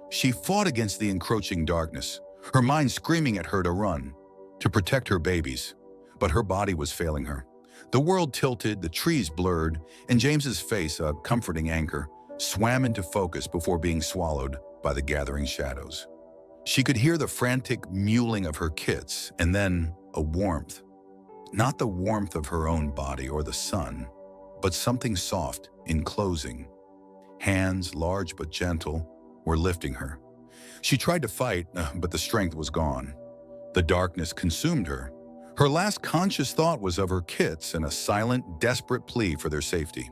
She fought against the encroaching darkness, her mind screaming at her to run, to protect her babies. But her body was failing her. The world tilted, the trees blurred, and James's face, a comforting anchor, swam into focus before being swallowed by the gathering shadows. She could hear the frantic mewling of her kits, and then a warmth. Not the warmth of her own body or the sun, but something soft, enclosing. Hands, large but gentle, were lifting her. She tried to fight, but the strength was gone. The darkness consumed her. Her last conscious thought was of her kits and a silent, desperate plea for their safety.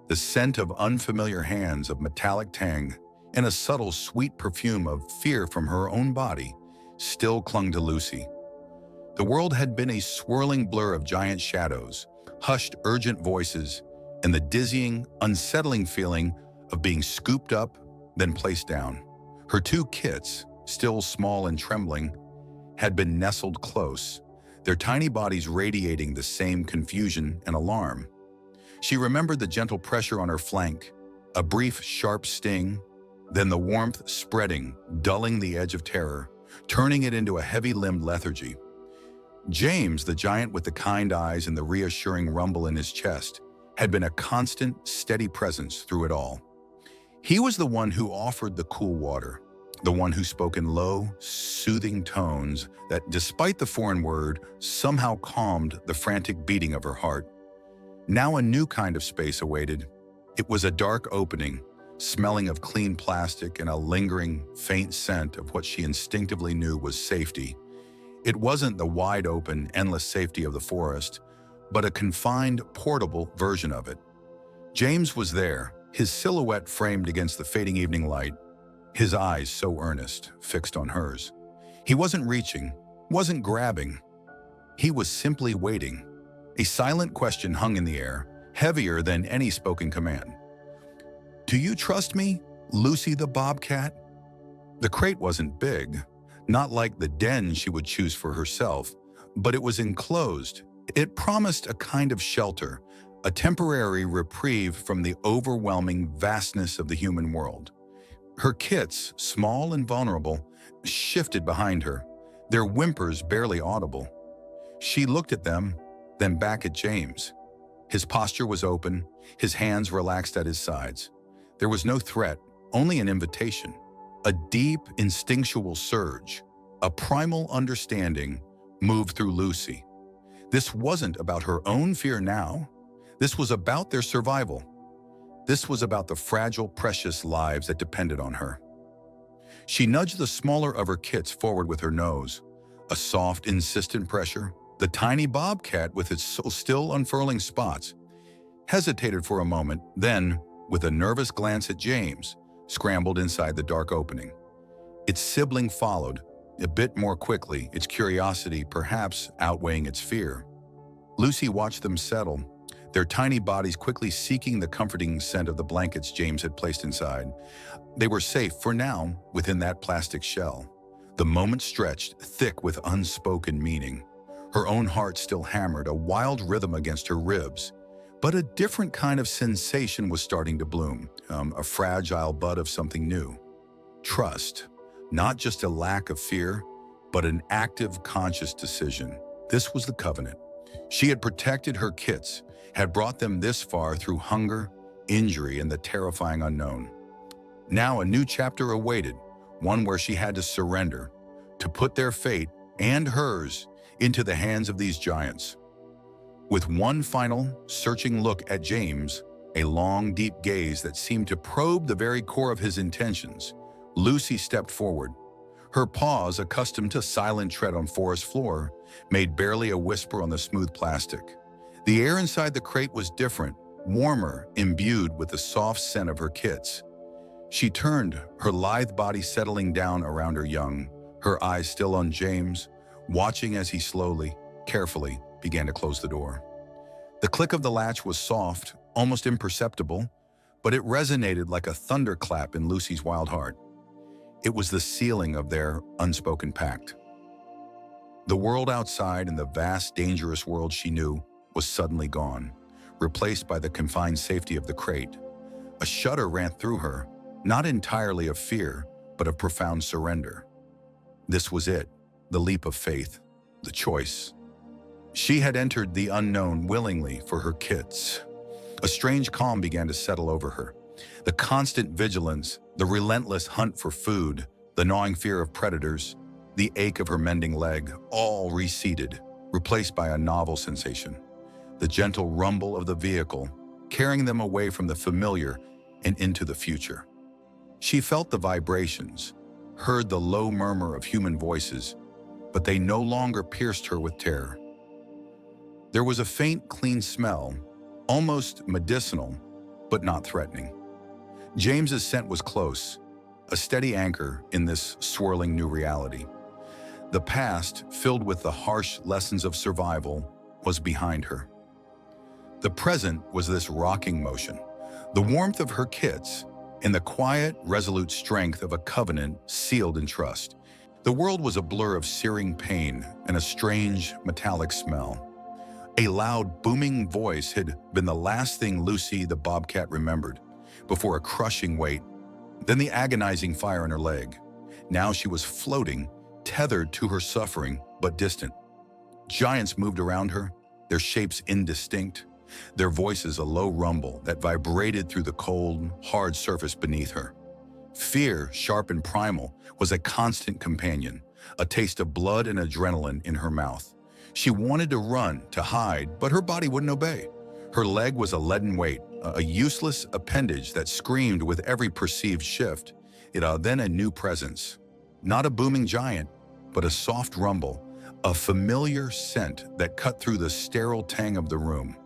The scent of unfamiliar hands, of metallic tang, and a subtle, sweet perfume of fear from her own body still clung to Lucy. The world had been a swirling blur of giant shadows, hushed, urgent voices, and the dizzying, unsettling feeling of being scooped up, then placed down. Her two kits, still small and trembling, had been nestled close, their tiny bodies radiating the same confusion and alarm. She remembered the gentle pressure on her flank, a brief, sharp sting, then the warmth spreading, dulling the edge of terror, turning it into a heavy-limbed lethargy. James, the giant with the kind eyes and the reassuring rumble in his chest, had been a constant, steady presence through it all. He was the one who offered the cool water, the one who spoke in low, soothing tones that, despite the foreign word, somehow calmed the frantic beating of her heart. Now a new kind of space awaited. It was a dark opening, smelling of clean plastic and a lingering, faint scent of what she instinctively knew was safety. It wasn't the wide-open, endless safety of the forest, but a confined, portable version of it. James was there, his silhouette framed against the fading evening light, his eyes so earnest, fixed on hers. He wasn't reaching, wasn't grabbing. He was simply waiting. A silent question hung in the air, heavier than any spoken command. "Do you trust me, Lucy the Bobcat?" The crate wasn't big, not like the den she would choose for herself, but it was enclosed. It promised a kind of shelter, a temporary reprieve from the overwhelming vastness of the human world. Her kits, small and vulnerable, shifted behind her, their whimpers barely audible. She looked at them, then back at James. His posture was open, his hands relaxed at his sides. There was no threat, only an invitation. A deep, instinctual surge, a primal understanding, moved through Lucy. This wasn't about her own fear now. This was about their survival. This was about the fragile, precious lives that depended on her. She nudged the smaller of her kits forward with her nose. A soft, insistent pressure. The tiny bobcat, with its still unfurling spots, hesitated for a moment, then, with a nervous glance at James, scrambled inside the dark opening. Its sibling followed, a bit more quickly, its curiosity perhaps outweighing its fear. Lucy watched them settle, their tiny bodies quickly seeking the comforting scent of the blankets James had placed inside. They were safe for now within that plastic shell. The moment stretched, thick with unspoken meaning. Her own heart still hammered a wild rhythm against her ribs. But a different kind of sensation was starting to bloom, a fragile bud of something new. Trust, not just a lack of fear, but an active, conscious decision. This was the covenant. She had protected her kits, had brought them this far through hunger, injury, and the terrifying unknown. Now a new chapter awaited, one where she had to surrender, to put their fate, and hers, into the hands of these giants. With one final, searching look at James, a long, deep gaze that seemed to probe the very core of his intentions, Lucy stepped forward. Her paws, accustomed to silent tread on forest floor, made barely a whisper on the smooth plastic. The air inside the crate was different, warmer, imbued with the soft scent of her kits. She turned, her lithe body settling down around her young, her eyes still on James, watching as he slowly, carefully, began to close the door. The click of the latch was soft, almost imperceptible, but it resonated like a thunderclap in Lucy's wild heart. It was the sealing of their unspoken pact. The world outside and the vast, dangerous world she knew was suddenly gone, replaced by the confined safety of the crate. A shudder ran through her, not entirely of fear, but of profound surrender. This was it, the leap of faith, the choice. She had entered the unknown willingly for her kits. A strange calm began to settle over her. The constant vigilance, the relentless hunt for food, the gnawing fear of predators, the ache of her mending leg, all receded, replaced by a novel sensation. The gentle rumble of the vehicle, carrying them away from the familiar and into the future. She felt the vibrations, heard the low murmur of human voices, but they no longer pierced her with terror. There was a faint, clean smell, almost medicinal, but not threatening. James's scent was close, a steady anchor in this swirling new reality. The past, filled with the harsh lessons of survival, was behind her. The present was this rocking motion, the warmth of her kits, and the quiet, resolute strength of a covenant sealed in trust. The world was a blur of searing pain and a strange, metallic smell. A loud, booming voice had been the last thing Lucy the Bobcat remembered, before a crushing weight, then the agonizing fire in her leg. Now she was floating, tethered to her suffering, but distant. Giants moved around her, their shapes indistinct, their voices a low rumble that vibrated through the cold, hard surface beneath her. Fear, sharp and primal, was a constant companion, a taste of blood and adrenaline in her mouth. She wanted to run, to hide, but her body wouldn't obey. Her leg was a leaden weight, a useless appendage that screamed with every perceived shift. Then a new presence. Not a booming giant, but a soft rumble, a familiar scent that cut through the sterile tang of the room.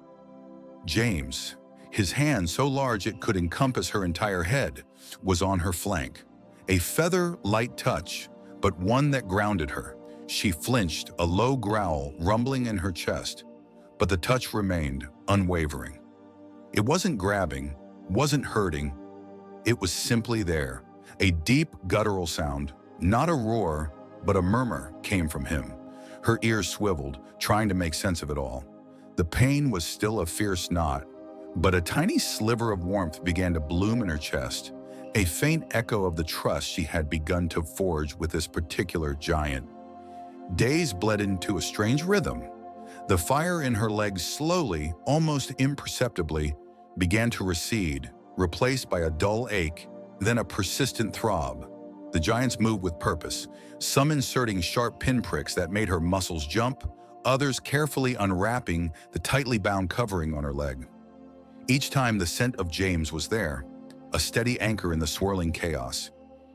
James, his hand so large it could encompass her entire head, was on her flank. A feather-light touch, but one that grounded her. She flinched, a low growl rumbling in her chest, but the touch remained unwavering. It wasn't grabbing, wasn't hurting. It was simply there. A deep, guttural sound, not a roar, but a murmur, came from him. Her ears swiveled, trying to make sense of it all. The pain was still a fierce knot, but a tiny sliver of warmth began to bloom in her chest, a faint echo of the trust she had begun to forge with this particular giant. Days bled into a strange rhythm. The fire in her legs slowly, almost imperceptibly, began to recede, replaced by a dull ache, then a persistent throb. The giants moved with purpose, some inserting sharp pinpricks that made her muscles jump, others carefully unwrapping the tightly bound covering on her leg. Each time the scent of James was there, a steady anchor in the swirling chaos.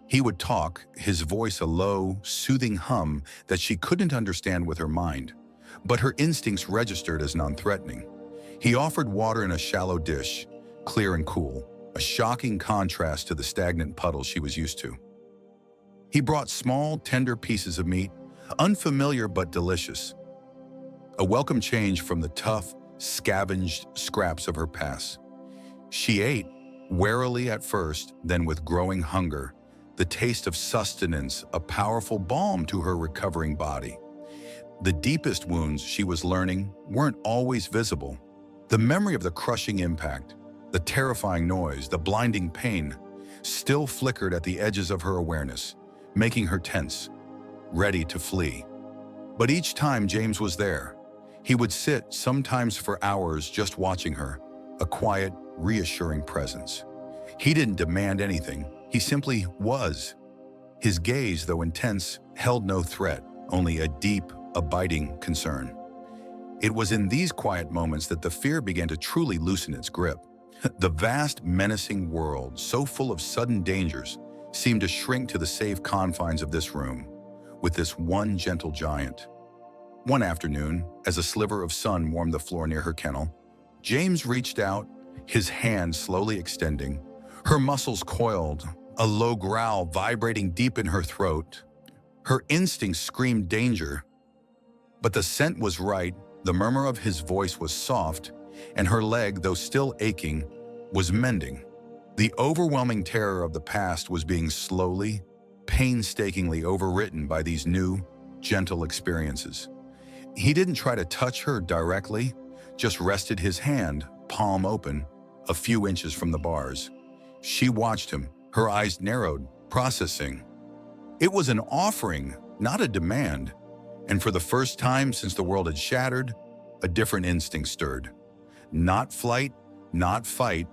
He would talk, his voice a low, soothing hum that she couldn't understand with her mind, but her instincts registered as non-threatening. He offered water in a shallow dish, clear and cool, a shocking contrast to the stagnant puddles she was used to. He brought small, tender pieces of meat, unfamiliar but delicious, a welcome change from the tough, scavenged scraps of her past. She ate, warily at first, then with growing hunger. the taste of sustenance, a powerful balm to her recovering body. The deepest wounds, she was learning, weren't always visible. The memory of the crushing impact, the terrifying noise, the blinding pain, still flickered at the edges of her awareness, making her tense, ready to flee. But each time James was there, he would sit, sometimes for hours, just watching her, a quiet, reassuring presence. He didn't demand anything, he simply was. His gaze, though intense, held no threat, only a deep, abiding concern. It was in these quiet moments that the fear began to truly loosen its grip. The vast, menacing world, so full of sudden dangers, seemed to shrink to the safe confines of this room, with this one gentle giant. One afternoon, as a sliver of sun warmed the floor near her kennel, James reached out, his hand slowly extending. Her muscles coiled, a low growl vibrating deep in her throat. Her instincts screamed danger. But the scent was right, the murmur of his voice was soft, and her leg, though still aching, was mending. The overwhelming terror of the past was being slowly, painstakingly overwritten by these new, gentle experiences. He didn't try to touch her directly, just rested his hand, palm open, a few inches from the bars. She watched him, her eyes narrowed, processing. It was an offering, not a demand, and for the first time since the world had shattered, a different instinct stirred. Not flight, not fight,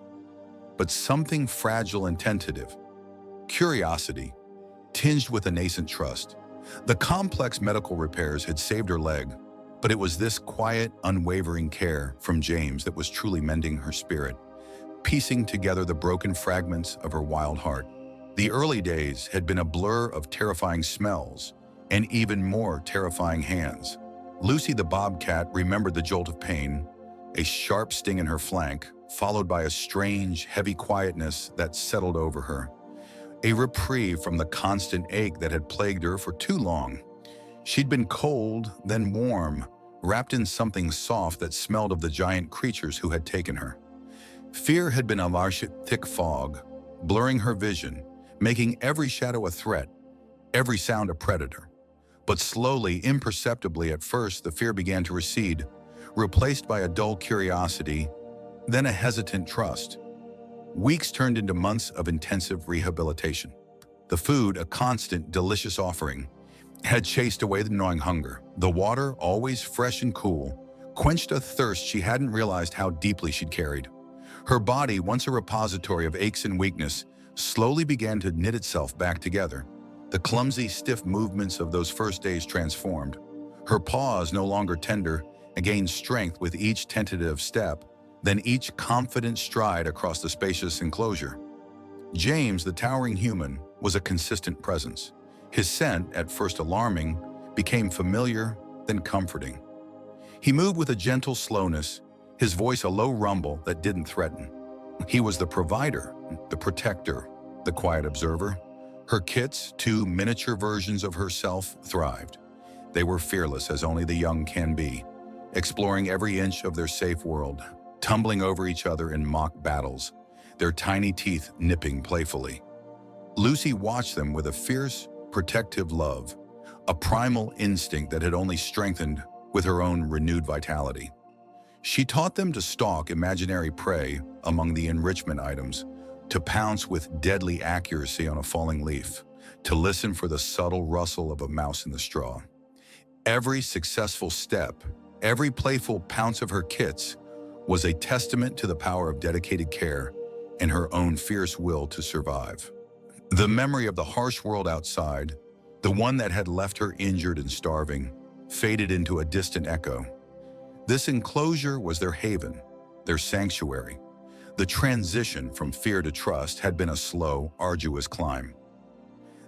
but something fragile and tentative. Curiosity, tinged with a nascent trust. The complex medical repairs had saved her leg, but it was this quiet, unwavering care from James that was truly mending her spirit, piecing together the broken fragments of her wild heart. The early days had been a blur of terrifying smells and even more terrifying hands. Lucy the Bobcat remembered the jolt of pain, a sharp sting in her flank, followed by a strange, heavy quietness that settled over her. A reprieve from the constant ache that had plagued her for too long. She'd been cold, then warm, wrapped in something soft that smelled of the giant creatures who had taken her. Fear had been a large, thick fog, blurring her vision, making every shadow a threat, every sound a predator. But slowly, imperceptibly at first, the fear began to recede, replaced by a dull curiosity, then a hesitant trust. Weeks turned into months of intensive rehabilitation. The food, a constant, delicious offering, had chased away the gnawing hunger. The water, always fresh and cool, quenched a thirst she hadn't realized how deeply she'd carried. Her body, once a repository of aches and weakness, slowly began to knit itself back together. The clumsy, stiff movements of those first days transformed. Her paws, no longer tender, gained strength with each tentative step, then each confident stride across the spacious enclosure. James, the towering human, was a consistent presence. His scent, at first alarming, became familiar, then comforting. He moved with a gentle slowness, his voice a low rumble that didn't threaten. He was the provider, the protector, the quiet observer. Her kits, two miniature versions of herself, thrived. They were fearless as only the young can be, exploring every inch of their safe world, tumbling over each other in mock battles, their tiny teeth nipping playfully. Lucy watched them with a fierce, protective love, a primal instinct that had only strengthened with her own renewed vitality. She taught them to stalk imaginary prey among the enrichment items, to pounce with deadly accuracy on a falling leaf, to listen for the subtle rustle of a mouse in the straw. Every successful step, every playful pounce of her kits was a testament to the power of dedicated care and her own fierce will to survive. The memory of the harsh world outside, the one that had left her injured and starving, faded into a distant echo. This enclosure was their haven, their sanctuary. The transition from fear to trust had been a slow, arduous climb.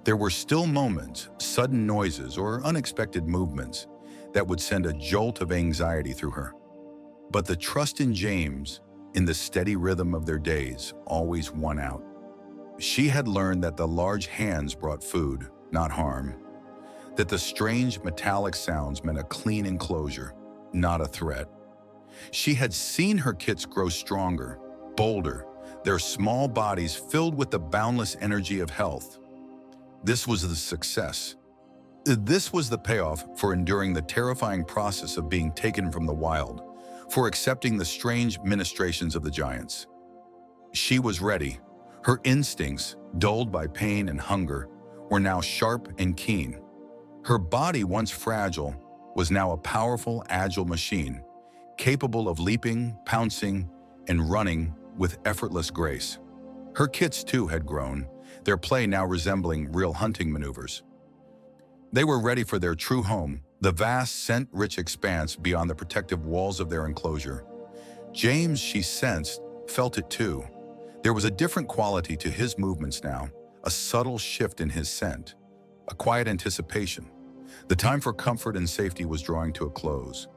There were still moments, sudden noises, or unexpected movements that would send a jolt of anxiety through her. But the trust in James, in the steady rhythm of their days, always won out. She had learned that the large hands brought food, not harm. That the strange metallic sounds meant a clean enclosure, not a threat. She had seen her kits grow stronger, bolder, their small bodies filled with the boundless energy of health. This was the success. This was the payoff for enduring the terrifying process of being taken from the wild, for accepting the strange ministrations of the giants. She was ready. Her instincts, dulled by pain and hunger, were now sharp and keen. Her body, once fragile, was now a powerful, agile machine, capable of leaping, pouncing, and running with effortless grace. Her kits, too, had grown, their play now resembling real hunting maneuvers. They were ready for their true home, the vast, scent-rich expanse beyond the protective walls of their enclosure. James, she sensed, felt it too. There was a different quality to his movements now, a subtle shift in his scent, a quiet anticipation. The time for comfort and safety was drawing to a close.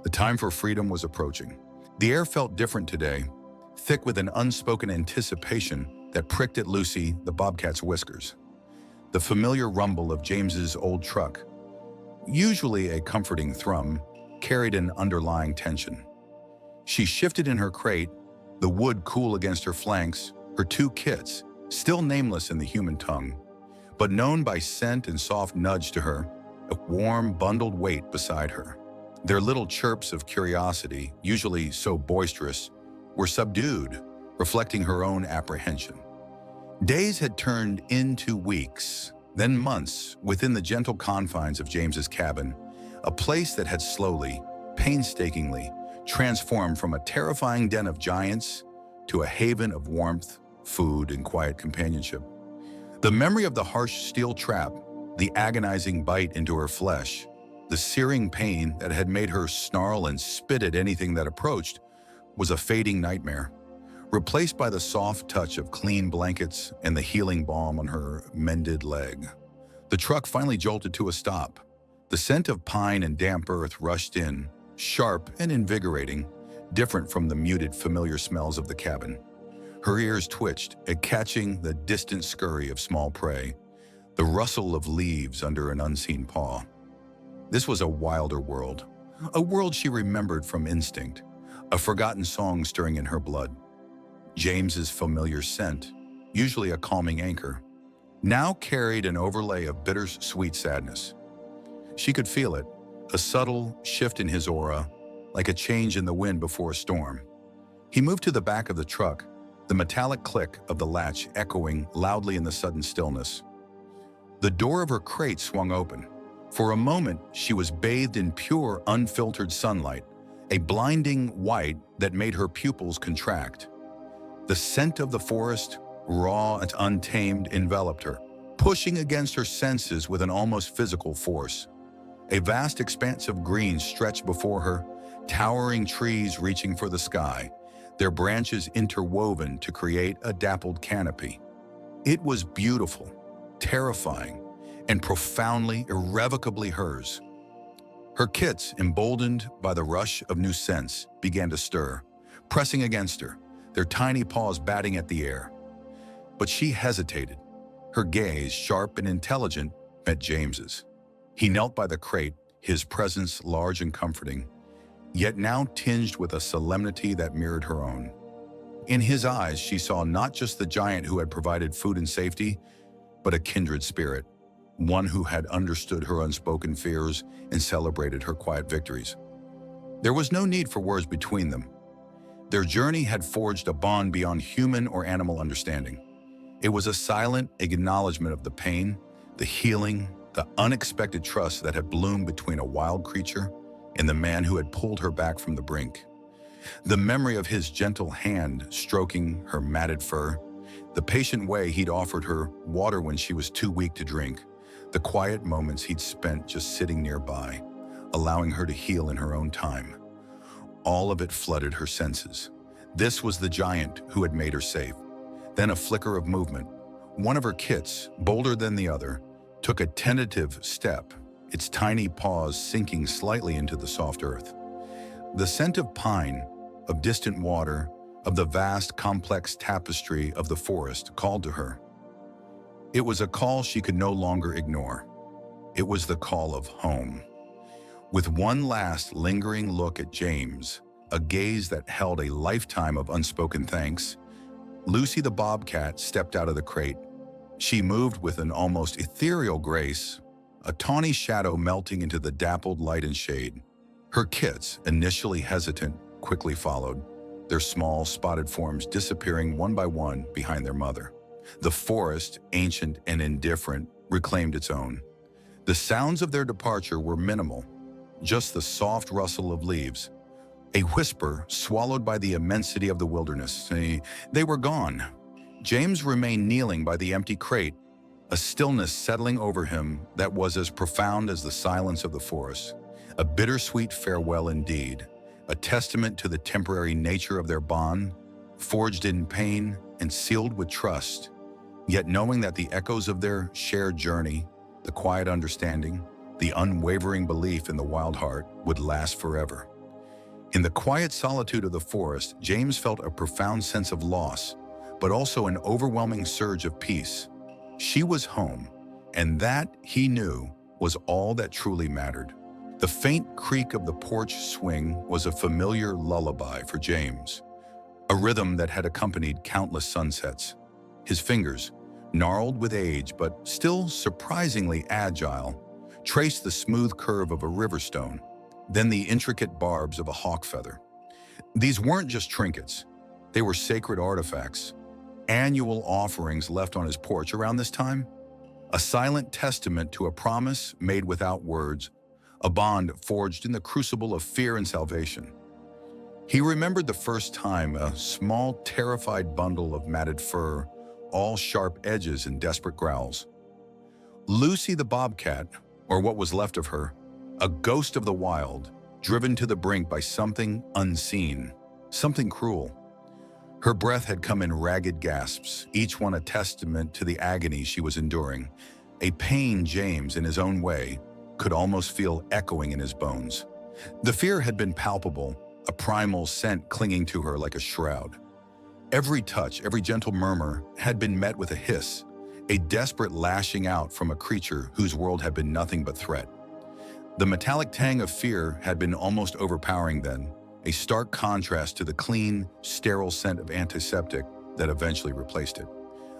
The time for freedom was approaching. The air felt different today, thick with an unspoken anticipation that pricked at Lucy, the bobcat's whiskers. The familiar rumble of James's old truck, usually a comforting thrum, carried an underlying tension. She shifted in her crate, the wood cool against her flanks, her two kits, still nameless in the human tongue, but known by scent and soft nudge to her, a warm, bundled weight beside her. Their little chirps of curiosity, usually so boisterous, were subdued, reflecting her own apprehension. Days had turned into weeks, then months, within the gentle confines of James's cabin, a place that had slowly, painstakingly, transformed from a terrifying den of giants to a haven of warmth, food, and quiet companionship. The memory of the harsh steel trap, the agonizing bite into her flesh, the searing pain that had made her snarl and spit at anything that approached, was a fading nightmare, replaced by the soft touch of clean blankets and the healing balm on her mended leg. The truck finally jolted to a stop. The scent of pine and damp earth rushed in, sharp and invigorating, different from the muted, familiar smells of the cabin. Her ears twitched at catching the distant scurry of small prey, the rustle of leaves under an unseen paw. This was a wilder world, a world she remembered from instinct, a forgotten song stirring in her blood. James's familiar scent, usually a calming anchor, now carried an overlay of bittersweet sadness. She could feel it, a subtle shift in his aura, like a change in the wind before a storm. He moved to the back of the truck, the metallic click of the latch echoing loudly in the sudden stillness. The door of her crate swung open. For a moment, she was bathed in pure, unfiltered sunlight, a blinding white that made her pupils contract. The scent of the forest, raw and untamed, enveloped her, pushing against her senses with an almost physical force. A vast expanse of green stretched before her, towering trees reaching for the sky, their branches interwoven to create a dappled canopy. It was beautiful, terrifying, and profoundly, irrevocably hers. Her kits, emboldened by the rush of new scents, began to stir, pressing against her, their tiny paws batting at the air. But she hesitated. Her gaze, sharp and intelligent, met James's. He knelt by the crate, his presence large and comforting, yet now tinged with a solemnity that mirrored her own. In his eyes, she saw not just the giant who had provided food and safety, but a kindred spirit, one who had understood her unspoken fears and celebrated her quiet victories. There was no need for words between them. Their journey had forged a bond beyond human or animal understanding. It was a silent acknowledgement of the pain, the healing, the unexpected trust that had bloomed between a wild creature and the man who had pulled her back from the brink. The memory of his gentle hand stroking her matted fur, the patient way he'd offered her water when she was too weak to drink, the quiet moments he'd spent just sitting nearby, allowing her to heal in her own time. All of it flooded her senses. This was the giant who had made her safe. Then a flicker of movement. One of her kits, bolder than the other, took a tentative step, its tiny paws sinking slightly into the soft earth. The scent of pine, of distant water, of the vast, complex tapestry of the forest called to her. It was a call she could no longer ignore. It was the call of home. With one last lingering look at James, a gaze that held a lifetime of unspoken thanks, Lucy the bobcat stepped out of the crate. She moved with an almost ethereal grace, a tawny shadow melting into the dappled light and shade. Her kits, initially hesitant, quickly followed, their small, spotted forms disappearing one by one behind their mother. The forest, ancient and indifferent, reclaimed its own. The sounds of their departure were minimal, just the soft rustle of leaves, a whisper swallowed by the immensity of the wilderness. They were gone. James remained kneeling by the empty crate, a stillness settling over him that was as profound as the silence of the forest. A bittersweet farewell indeed, a testament to the temporary nature of their bond, forged in pain and sealed with trust, yet knowing that the echoes of their shared journey, the quiet understanding, the unwavering belief in the wild heart would last forever. In the quiet solitude of the forest, James felt a profound sense of loss, but also an overwhelming surge of peace. She was home, and that, he knew, was all that truly mattered. The faint creak of the porch swing was a familiar lullaby for James, a rhythm that had accompanied countless sunsets. His fingers, gnarled with age but still surprisingly agile, traced the smooth curve of a river stone, then the intricate barbs of a hawk feather. These weren't just trinkets. They were sacred artifacts, annual offerings left on his porch around this time, a silent testament to a promise made without words, a bond forged in the crucible of fear and salvation. He remembered the first time a small, terrified bundle of matted fur, all sharp edges and desperate growls. Lucy the bobcat, or what was left of her, a ghost of the wild, driven to the brink by something unseen, something cruel. Her breath had come in ragged gasps, each one a testament to the agony she was enduring, a pain James, in his own way, could almost feel echoing in his bones. The fear had been palpable, a primal scent clinging to her like a shroud. Every touch, every gentle murmur had been met with a hiss, a desperate lashing out from a creature whose world had been nothing but threat. The metallic tang of fear had been almost overpowering then, a stark contrast to the clean, sterile scent of antiseptic that eventually replaced it.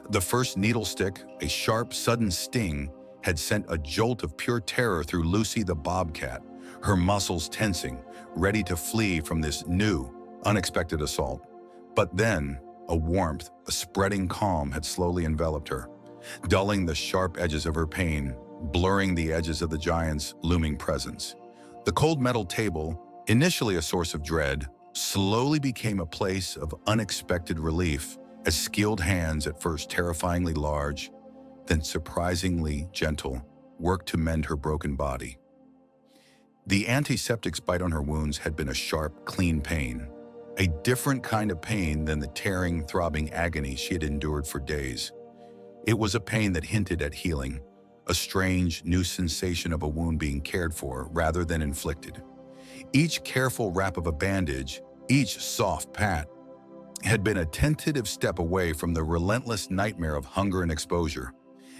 The first needle stick, a sharp, sudden sting, had sent a jolt of pure terror through Lucy the bobcat, her muscles tensing, ready to flee from this new, unexpected assault. But then, a warmth, a spreading calm had slowly enveloped her, dulling the sharp edges of her pain, blurring the edges of the giant's looming presence. The cold metal table, initially a source of dread, slowly became a place of unexpected relief as skilled hands, at first terrifyingly large, then surprisingly gentle, worked to mend her broken body. The antiseptic's bite on her wounds had been a sharp, clean pain, a different kind of pain than the tearing, throbbing agony she had endured for days. It was a pain that hinted at healing, a strange, new sensation of a wound being cared for rather than inflicted. Each careful wrap of a bandage, each soft pat, had been a tentative step away from the relentless nightmare of hunger and exposure.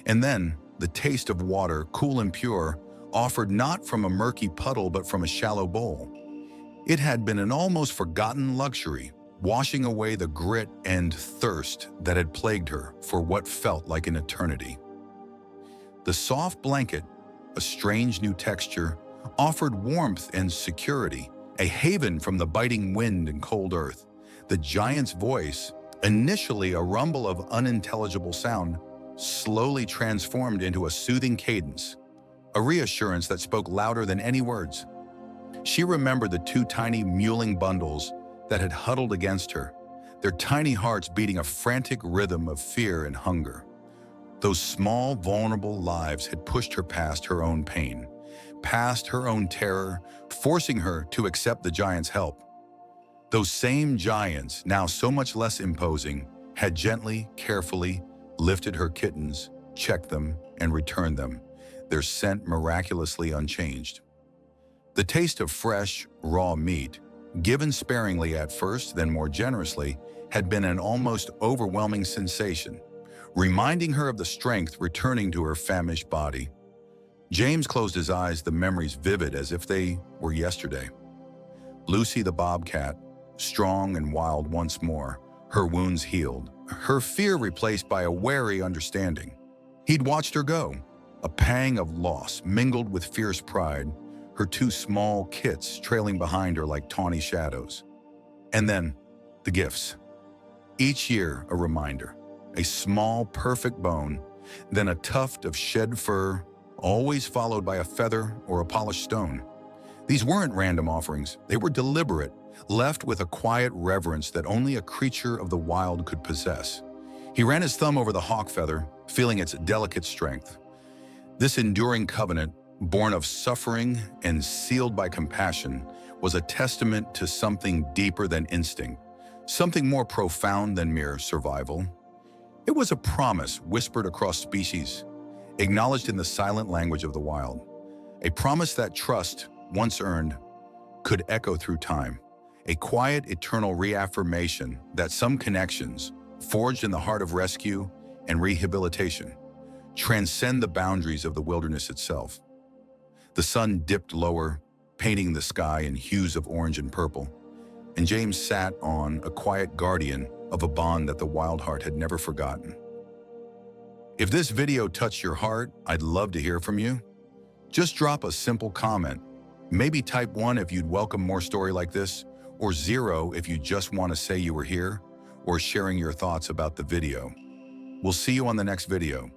And then, the taste of water, cool and pure, offered not from a murky puddle but from a shallow bowl. It had been an almost forgotten luxury, washing away the grit and thirst that had plagued her for what felt like an eternity. The soft blanket, a strange new texture, offered warmth and security, a haven from the biting wind and cold earth. The giant's voice, initially a rumble of unintelligible sound, slowly transformed into a soothing cadence, a reassurance that spoke louder than any words. She remembered the two tiny mewling bundles that had huddled against her, their tiny hearts beating a frantic rhythm of fear and hunger. Those small, vulnerable lives had pushed her past her own pain, past her own terror, forcing her to accept the giant's help. Those same giants, now so much less imposing, had gently, carefully lifted her kittens, checked them, and returned them, their scent miraculously unchanged. The taste of fresh, raw meat, given sparingly at first, then more generously, had been an almost overwhelming sensation, reminding her of the strength returning to her famished body. James closed his eyes, the memories vivid as if they were yesterday. Lucy the bobcat, strong and wild once more, her wounds healed, her fear replaced by a wary understanding. He'd watched her go, a pang of loss mingled with fierce pride, her two small kits trailing behind her like tawny shadows. And then, the gifts. Each year, a reminder. A small, perfect bone, then a tuft of shed fur, always followed by a feather or a polished stone. These weren't random offerings. They were deliberate, left with a quiet reverence that only a creature of the wild could possess. He ran his thumb over the hawk feather, feeling its delicate strength. This enduring covenant, born of suffering and sealed by compassion, was a testament to something deeper than instinct, something more profound than mere survival. It was a promise whispered across species, acknowledged in the silent language of the wild. A promise that trust, once earned, could echo through time. A quiet, eternal reaffirmation that some connections, forged in the heart of rescue and rehabilitation, transcend the boundaries of the wilderness itself. The sun dipped lower, painting the sky in hues of orange and purple, and James sat on, a quiet guardian of a bond that the wild heart had never forgotten. If this video touched your heart, I'd love to hear from you. Just drop a simple comment. Maybe type 1 if you'd welcome more story like this, or 0 if you just want to say you were here, or sharing your thoughts about the video. We'll see you on the next video.